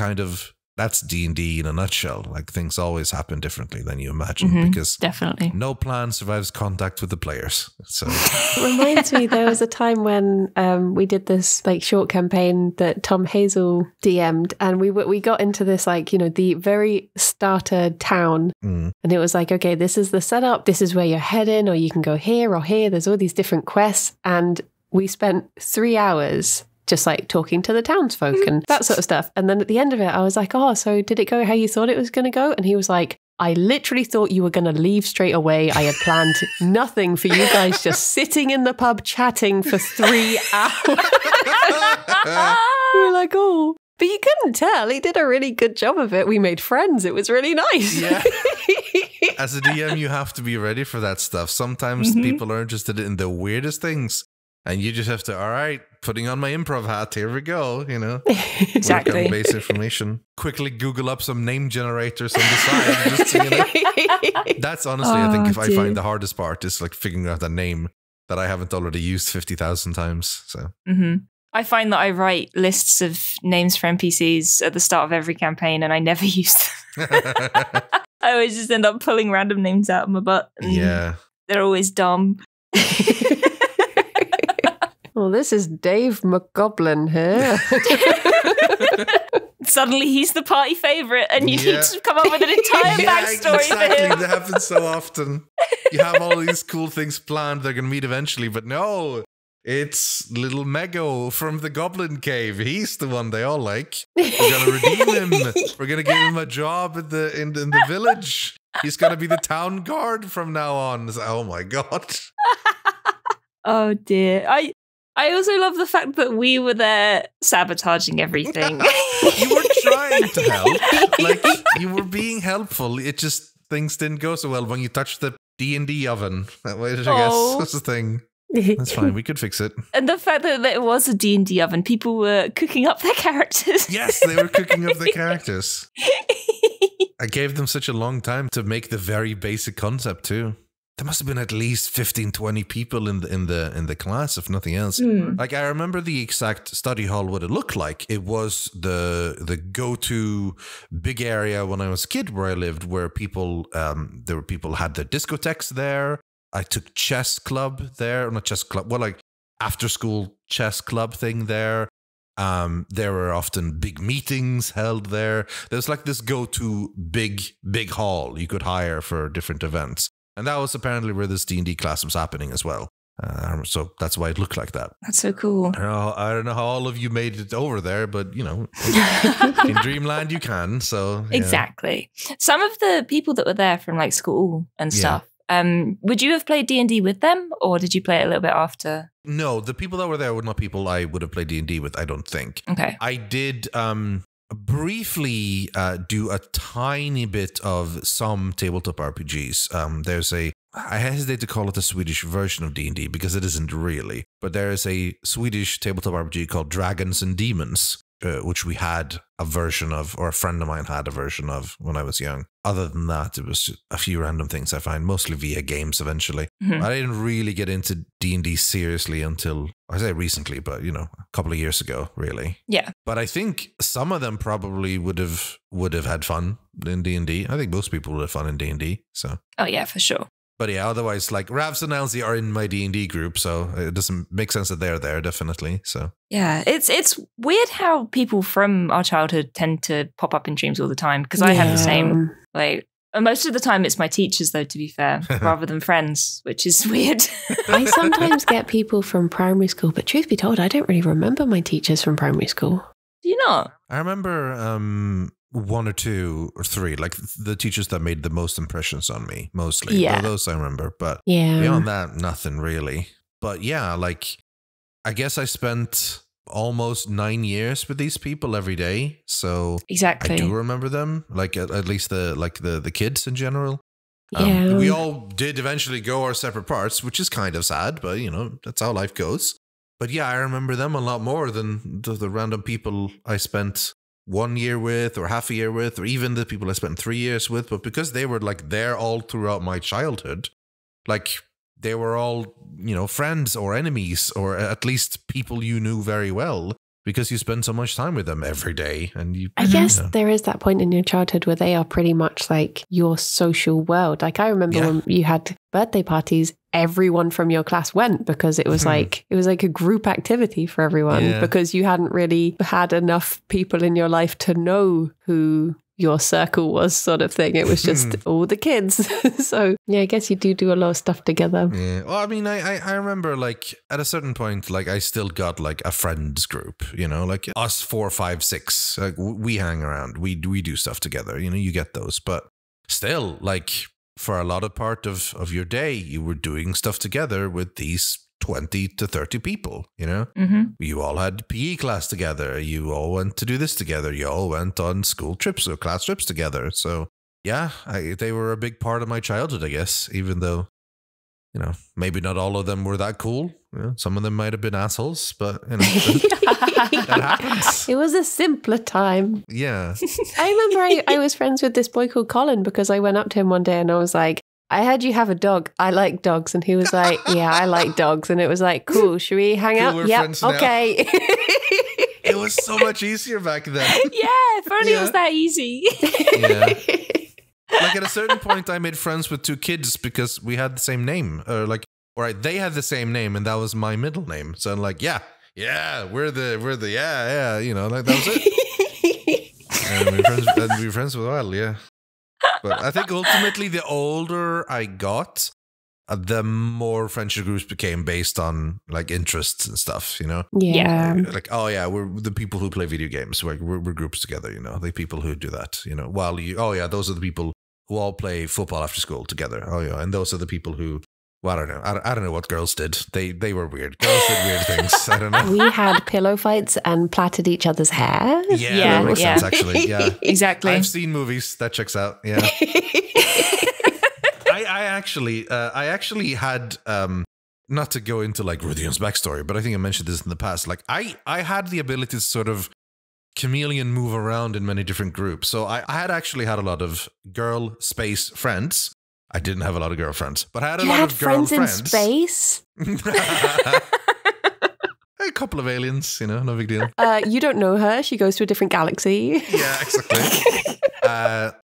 C: that's D&D in a nutshell. Like, things always happen differently than you imagine, because
B: definitely
C: no plan survives contact with the players. So
A: it reminds me, there was a time when we did this like short campaign that Tom Hazel DM'd, and we got into this like, the very starter town, and it was like, okay, this is the setup, this is where you're heading, or you can go here or here. There's all these different quests, and we spent 3 hours just like talking to the townsfolk and that sort of stuff. And then at the end of it, I was like, so did it go how you thought it was going to go? And he was like, I literally thought you were going to leave straight away. I had planned nothing for you guys just sitting in the pub chatting for 3 hours. You're like, oh. But you couldn't tell. He did a really good job of it. We made friends. It was really nice.
C: Yeah. As a DM, you have to be ready for that stuff. Sometimes people are interested in the weirdest things. And you just have to, all right, putting on my improv hat. Here we go, you know.
B: Exactly.
C: Work on base information. Quickly Google up some name generators on the side. Just so you know. That's honestly, I think, if I find the hardest part is like figuring out a name that I haven't already used 50,000 times. So.
B: I find that I write lists of names for NPCs at the start of every campaign, and I never use them. I always just end up pulling random names out of my butt.
C: Yeah.
B: They're always dumb.
A: Well, this is Dave McGoblin here.
B: Suddenly he's the party favourite and you need to come up with an entire backstory for him.
C: That happens so often. You have all these cool things planned they're going to meet eventually, but no, it's little Mego from the Goblin Cave. He's the one they all like. We're going to redeem him. We're going to give him a job in the village. He's going to be the town guard from now on. Oh my God.
B: Oh dear. I also love the fact that we were there sabotaging everything.
C: You were trying to help. Like, you were being helpful. It just, things didn't go so well when you touched the D&D oven. That way, I guess. That's the thing. That's fine. We could fix it.
B: And the fact that it was a D&D oven, people were cooking up their characters.
C: Yes, they were cooking up their characters. I gave them such a long time to make the very basic concept too. There must have been at least 15, 20 people in the class, if nothing else. Like, I remember the exact study hall, what it looked like. It was the go-to big area when I was a kid where I lived, where people had their discotheques there. I took chess club there, not chess club, well, like after school chess club thing there. There were often big meetings held there. There's like this go-to big hall you could hire for different events. And that was apparently where this D&D class was happening as well. So that's why it looked like that.
B: That's so cool.
C: I don't know how all of you made it over there, but, you know, in Dreamland you can. So yeah.
B: Exactly. Some of the people that were there from like school and stuff, would you have played D&D with them, or did you play it a little bit after?
C: No, the people that were there were not people I would have played D&D with, I don't think.
B: Okay.
C: I did briefly do a tiny bit of some tabletop RPGs. I hesitate to call it a Swedish version of D&D because it isn't really, but there is a Swedish tabletop RPG called Dragons and Demons, which we had a version of, or a friend of mine had a version of when I was young. Other than that, it was just a few random things I find, mostly via games eventually. I didn't really get into D&D seriously until, I say recently, but, you know, a couple of years ago, really.
B: Yeah.
C: But I think some of them probably would have had fun in D&D. I think most people would have fun in D&D, so.
B: Oh, yeah, for sure.
C: But yeah, otherwise, like, Ravs and Elsie are in my D&D group, so it doesn't make sense that they're there, definitely. So
B: yeah, it's weird how people from our childhood tend to pop up in dreams all the time, because I have the same. Like, most of the time it's my teachers, though, to be fair, rather than friends, which is weird.
A: I sometimes get people from primary school, but truth be told, I don't really remember my teachers from primary school.
B: Do you not?
C: I remember one or two or three, like the teachers that made the most impressions on me, mostly.
A: Yeah.
C: Those I remember, but beyond that, nothing really. But yeah, like, I guess I spent almost 9 years with these people every day, so
B: exactly.
C: I do remember them, like at least the kids in general.
A: Yeah.
C: We all did eventually go our separate parts, which is kind of sad, but you know, that's how life goes. But yeah, I remember them a lot more than the random people I spent 1 year with, or half a year with, or even the people I spent 3 years with. But because they were like there all throughout my childhood, like they were all, you know, friends or enemies, or at least people you knew very well, because you spend so much time with them every day. And
A: I guess there is that point in your childhood where they are pretty much like your social world. Like I remember when you had birthday parties, everyone from your class went, because it was like a group activity for everyone, because you hadn't really had enough people in your life to know who your circle was, sort of thing. It was just all the kids. So yeah, I guess you do a lot of stuff together.
C: Yeah. Well, I mean, I remember like at a certain point, like I still got like a friends group, you know, like us 4, 5, 6, like we hang around, we do stuff together, you know, you get those, but still, like for a lot of part of your day, you were doing stuff together with these 20 to 30 people, you know? You all had PE class together. You all went to do this together. You all went on school trips or class trips together. So yeah, they were a big part of my childhood, I guess, even though, you know, maybe not all of them were that cool. some of them might have been assholes, but that happens.
A: It was a simpler time.
C: Yeah.
A: I remember I was friends with this boy called Colin because I went up to him one day and I was like, I heard you have a dog. I like dogs. And he was like, yeah, I like dogs. And it was like, cool, should we hang out?
C: We're
A: Yep,
C: friends now.
A: okay.
C: It was so much easier back then.
B: Yeah, if only it was that easy.
C: Yeah. Like at a certain point, I made friends with 2 kids because we had the same name. They had the same name, and that was my middle name. So I'm like, yeah, we're the like that was it. And we were friends for a while, yeah. But I think ultimately, the older I got, the more friendship groups became based on like interests and stuff,
A: Yeah.
C: Like, oh yeah, we're the people who play video games. We're groups together, the people who do that, while those are the people who all play football after school together. Oh yeah, and those are the people who, well, I don't know. I don't know what girls did. They were weird. Girls did weird things. I don't know.
A: We had pillow fights and plaited each other's hair.
C: Yeah, that makes sense, actually. Yeah,
B: exactly.
C: I've seen movies. That checks out. Yeah. I actually had, not to go into like Rythian's backstory, but I think I mentioned this in the past. Like I had the ability to sort of chameleon move around in many different groups. So I had actually had a lot of girl space friends. I didn't have a lot of girlfriends, but I had a lot of girl friends.
A: In space?
C: A couple of aliens, no big deal.
A: You don't know her. She goes to a different galaxy.
C: Yeah, exactly.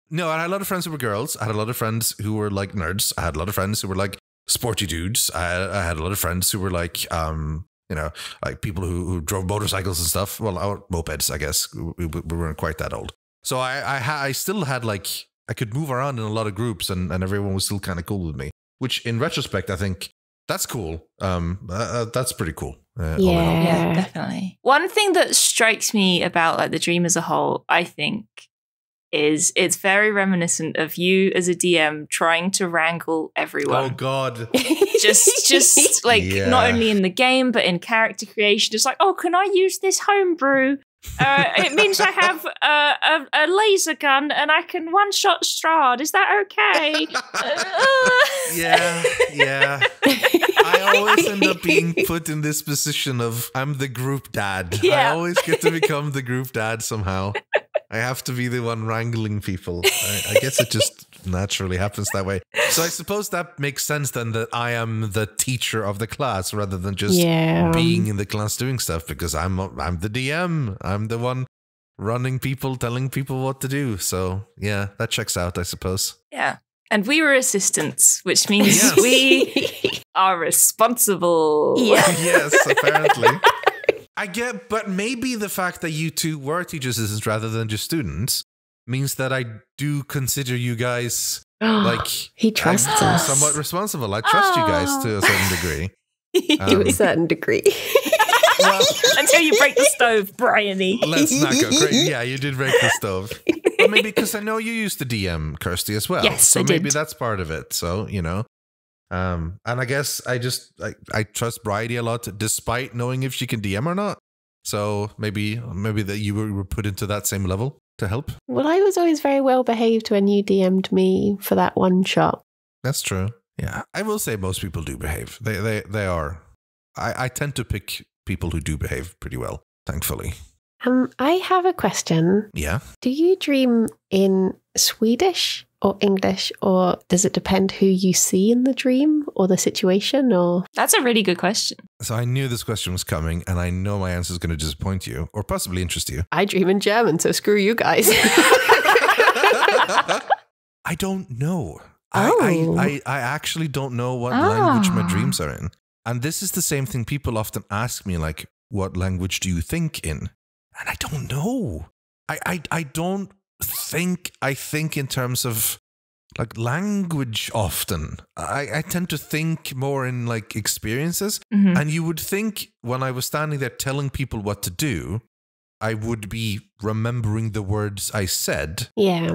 C: No, I had a lot of friends who were girls. I had a lot of friends who were like nerds. I had a lot of friends who were like sporty dudes. I had a lot of friends who were like, like people who drove motorcycles and stuff. Well, our mopeds, I guess. We weren't quite that old. So I still had like, I could move around in a lot of groups and everyone was still kind of cool with me, which in retrospect, I think that's cool. That's pretty cool.
B: Yeah, definitely. One thing that strikes me about like the Dream as a whole, I think, is it's very reminiscent of you as a DM trying to wrangle everyone.
C: Oh God.
B: just like not only in the game, but in character creation. It's like, oh, can I use this homebrew? It means I have a laser gun and I can one-shot Strahd. Is that okay?
C: Yeah. I always end up being put in this position of I'm the group dad.
B: Yeah.
C: I always get to become the group dad somehow. I have to be the one wrangling people. I guess it just naturally happens that way. So I suppose that makes sense then, that I am the teacher of the class rather than just being in the class doing stuff, because I'm the DM. I'm the one running people, telling people what to do. So yeah, that checks out, I suppose.
B: Yeah. And we were assistants, which means we are responsible.
A: Yeah.
C: Yes, apparently. I get, but maybe the fact that you two were teacher assistants rather than just students means that I do consider you guys like
A: he trusts us.
C: Somewhat responsible. I trust you guys to a certain degree.
A: To a certain degree.
C: Well,
B: until you break the stove, Bryony.
C: Let's not go crazy. Yeah, you did break the stove. But maybe because I know you used to DM Kirsty as well.
B: Yes,
C: so
B: I
C: maybe
B: did.
C: that's part of it. So, and I guess I trust Bridie a lot, despite knowing if she can DM or not. So maybe that you were put into that same level to help.
A: Well, I was always very well behaved when you DM'd me for that one shot.
C: That's true. Yeah, I will say most people do behave. They are. I tend to pick people who do behave pretty well, thankfully.
A: I have a question.
C: Yeah.
A: Do you dream in Swedish or English, or does it depend who you see in the dream or the situation? Or
B: That's a really good question.
C: So I knew this question was coming, and I know my answer is going to disappoint you or possibly interest you.
A: I dream in German, so screw you guys.
C: I don't know.
A: Oh.
C: I actually don't know what language my dreams are in. And this is the same thing people often ask me, like, what language do you think in? And I don't know. I don't think I think in terms of like language often. I tend to think more in like experiences.
B: Mm-hmm.
C: And you would think when I was standing there telling people what to do, I would be remembering the words I said.
A: Yeah.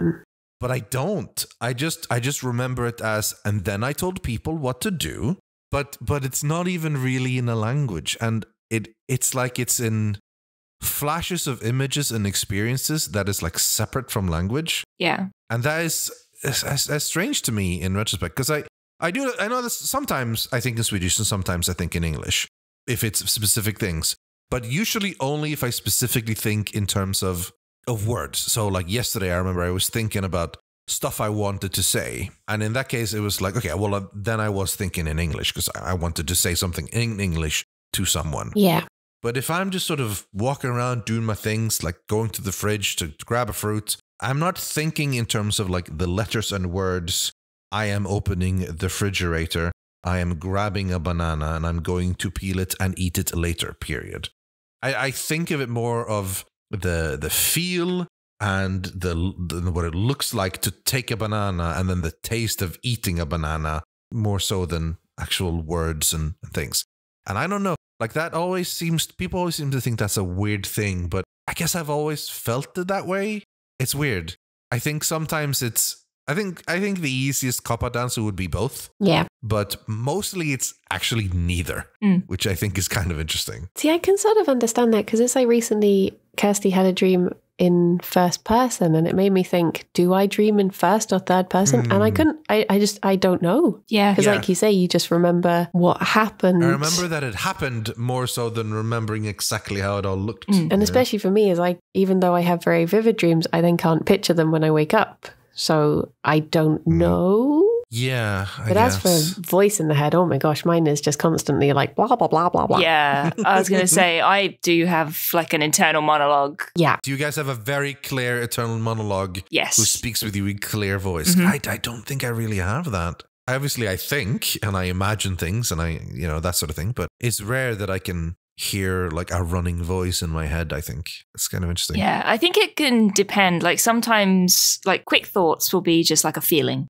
C: But I don't. I just remember it as, and then I told people what to do. But it's not even really in a language. And it's like it's in flashes of images and experiences that is like separate from language.
B: Yeah.
C: And that is as strange to me in retrospect, because I know that sometimes I think in Swedish and sometimes I think in English. if it's specific things. But usually only if I specifically think in terms of words. So like yesterday, I remember I was thinking about stuff I wanted to say. And in that case, it was like, okay, well, then I was thinking in English because I wanted to say something in English to someone.
A: Yeah.
C: But if I'm just sort of walking around doing my things, like going to the fridge to grab a fruit, I'm not thinking in terms of like the letters and words. I am opening the refrigerator. I am grabbing a banana and I'm going to peel it and eat it later, period. I think of it more of the feel and the what it looks like to take a banana and then the taste of eating a banana more so than actual words and things. And I don't know, like that people always seem to think that's a weird thing, but I guess I've always felt it that way. It's weird. I think sometimes I think the easiest cop-out answer would be both.
A: Yeah.
C: But mostly it's actually neither, which I think is kind of interesting.
A: See, I can sort of understand that because it's like recently Kirsty had a dream in first person and it made me think, do I dream in first or third person? And I couldn't, I don't know.
B: Yeah.
A: Because like you say, you just remember what happened.
C: I remember that it happened more so than remembering exactly how it all looked.
A: And especially for me, is like, even though I have very vivid dreams, I then can't picture them when I wake up. So I don't know.
C: Yeah.
A: But as for voice in the head, oh my gosh, mine is just constantly like blah, blah, blah, blah, blah.
B: Yeah. I was going to say, I do have like an internal monologue.
A: Yeah.
C: Do you guys have a very clear internal monologue?
B: Yes.
C: Who speaks with you in clear voice? I don't think I really have that. Obviously, I think and I imagine things and that sort of thing. But it's rare that I can hear like a running voice in my head. I think it's kind of interesting.
B: Yeah, I think it can depend. Like sometimes like quick thoughts will be just like a feeling.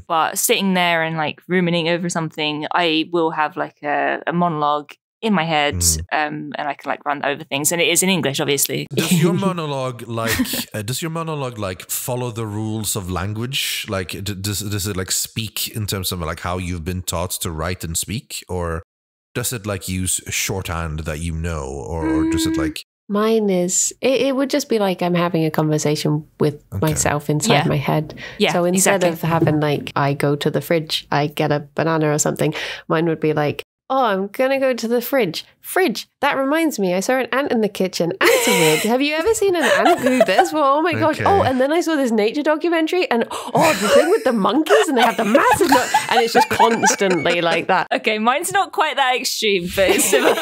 B: But sitting there and like ruminating over something, I will have like a monologue in my head, and I can like run over things, and it is in English, obviously.
C: Does your monologue like follow the rules of language? Like, does it like speak in terms of like how you've been taught to write and speak, or does it like use shorthand that or does it like?
A: Mine is, it would just be like I'm having a conversation with myself inside my head.
B: Yeah,
A: so instead of having like, I go to the fridge, I get a banana or something, mine would be like, oh, I'm going to go to the fridge. Fridge. That reminds me, I saw an ant in the kitchen. Ants are weird. Have you ever seen an ant do this? Well, oh my gosh. Oh, and then I saw this nature documentary and the thing with the monkeys and they have the massive and it's just constantly like that.
B: Okay, mine's not quite that extreme, but it's similar.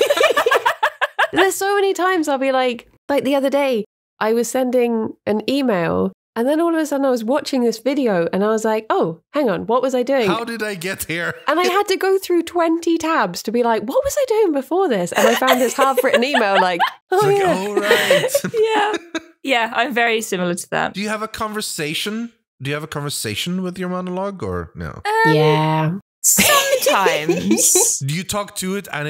A: There's so many times I'll be like the other day, I was sending an email and then all of a sudden I was watching this video and I was like, oh, hang on, what was I doing?
C: How did I get here?
A: And I had to go through 20 tabs to be like, what was I doing before this? And I found this half-written email like,
C: oh, right.
B: Yeah, I'm very similar to that.
C: Do you have a conversation? Do you have a conversation with your monologue or no?
A: Yeah.
B: Sometimes.
C: Do you talk to it and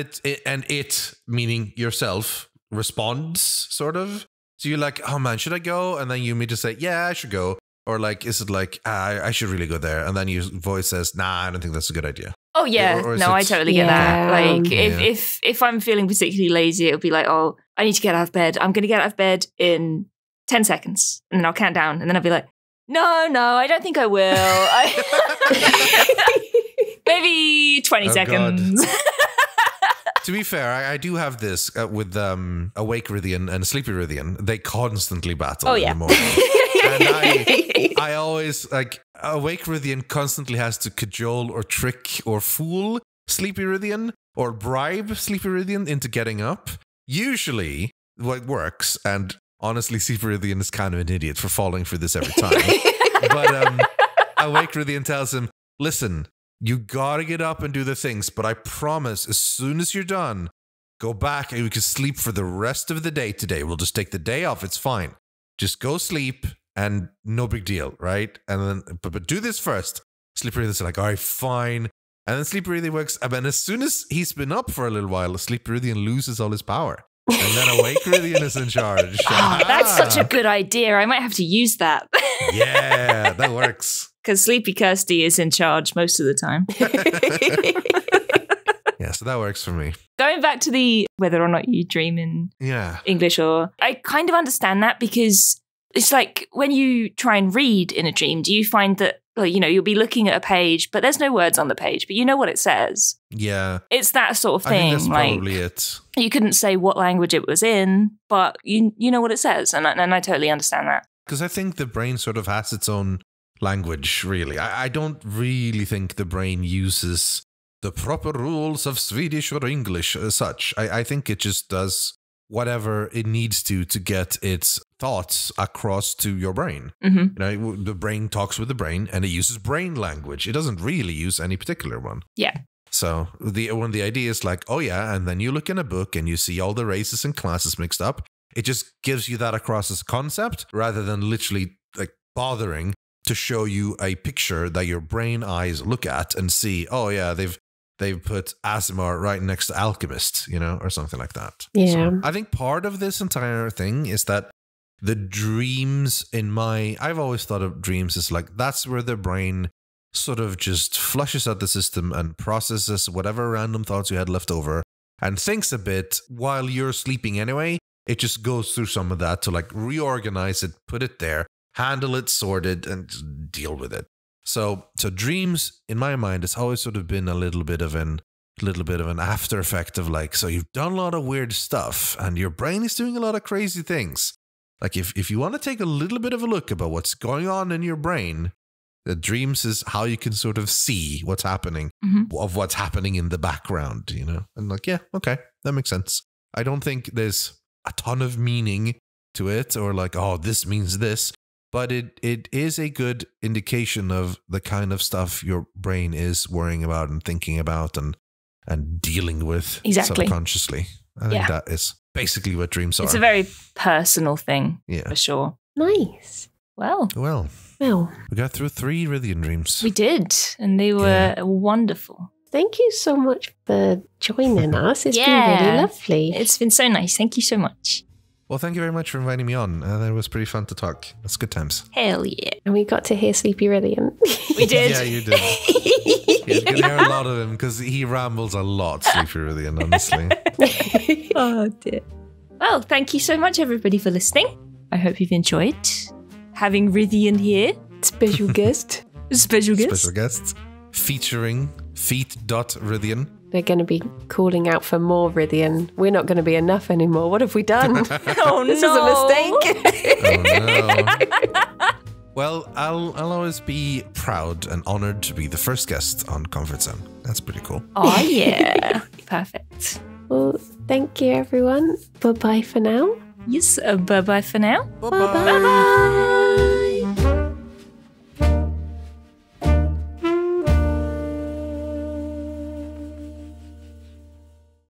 C: it meaning yourself responds sort of? So you're like, oh man, should I go? And then you may just say, yeah, I should go. Or like, is it like, I should really go there? And then your voice says, nah, I don't think that's a good idea.
B: Oh yeah, I totally get that. Like if I'm feeling particularly lazy, it'll be like, oh, I need to get out of bed. I'm going to get out of bed in 10 seconds. And then I'll count down. And then I'll be like, no, I don't think I will. Maybe 20 seconds.
C: To be fair, I do have this with Awake Rythian and Sleepy Rythian. They constantly battle in the morning. And I always, like, Awake Rythian constantly has to cajole or trick or fool Sleepy Rythian or bribe Sleepy Rythian into getting up. Usually, what works, and honestly, Sleepy Rythian is kind of an idiot for falling for this every time. But Awake Rythian tells him, listen, you gotta get up and do the things, but I promise as soon as you're done, go back and we can sleep for the rest of the day today. We'll just take the day off. It's fine. Just go sleep and no big deal, right? And then, but do this first. Sleepy Rythian's like, all right, fine. And then Sleepy Rythian works. And as soon as he's been up for a little while, Sleepy Rythian loses all his power. And then Awake Rythian is in charge.
B: Oh, that's such a good idea. I might have to use that.
C: Yeah, that works.
B: Because Sleepy Kirsty is in charge most of the time.
C: Yeah, so that works for me.
B: Going back to the whether or not you dream in English or... I kind of understand that because it's like when you try and read in a dream, do you find that like, you know, you'll be looking at a page, but there's no words on the page, but you know what it says.
C: Yeah.
B: It's that sort of thing.
C: I think that's
B: like,
C: probably it.
B: You couldn't say what language it was in, but you know what it says. And I totally understand that.
C: Because I think the brain sort of has its own language, really. I don't really think the brain uses the proper rules of Swedish or English as such. I think it just does whatever it needs to get its thoughts across to your brain. You know, the brain talks with the brain and it uses brain language. It doesn't really use any particular one.
B: Yeah.
C: So when the idea is like, oh yeah, and then you look in a book and you see all the races and classes mixed up, it just gives you that across as a concept rather than literally like bothering to show you a picture that your brain eyes look at and see, oh yeah, they've put Asimar right next to Alchemist, you know, or something like that.
A: Yeah.
C: So I think part of this entire thing is that the dreams I've always thought of dreams as like, that's where the brain sort of just flushes out the system and processes whatever random thoughts you had left over and thinks a bit while you're sleeping anyway. It just goes through some of that to like reorganize it, put it there, handle it, sort it, and just deal with it. So dreams, in my mind, has always sort of been a little bit of an after effect of like, so you've done a lot of weird stuff and your brain is doing a lot of crazy things. Like if you want to take a little bit of a look about what's going on in your brain, the dreams is how you can sort of see what's happening, of what's happening in the background, you know? And like, yeah, okay, that makes sense. I don't think there's a ton of meaning to it or like, oh, this means this. But it is a good indication of the kind of stuff your brain is worrying about and thinking about and dealing with subconsciously. I think that is basically what dreams are.
B: It's a very personal thing, for sure.
A: Nice.
B: Well,
C: we got through 3 Rythian dreams.
B: We did, and they were wonderful.
A: Thank you so much for joining us. It's been really lovely.
B: It's been so nice. Thank you so much.
C: Well, thank you very much for inviting me on. That was pretty fun to talk. That's good times.
B: Hell yeah.
A: And we got to hear Sleepy Rythian.
B: We did.
C: Yeah, you did. You can hear a lot of him because he rambles a lot, Sleepy Rythian, honestly.
B: Oh, dear. Well, thank you so much, everybody, for listening. I hope you've enjoyed having Rythian here.
A: Special guest.
B: Special
C: guests. Featuring feet.Rythian.
A: They're going to be calling out for more Rythian. We're not going to be enough anymore. What have we done? This is a mistake.
C: Oh, no. Well, I'll always be proud and honored to be the first guest on Comfort Zone. That's pretty cool.
B: Oh, yeah. Perfect.
A: Well, thank you, everyone. Bye-bye for now.
B: Yes, bye-bye for now.
C: Bye-bye.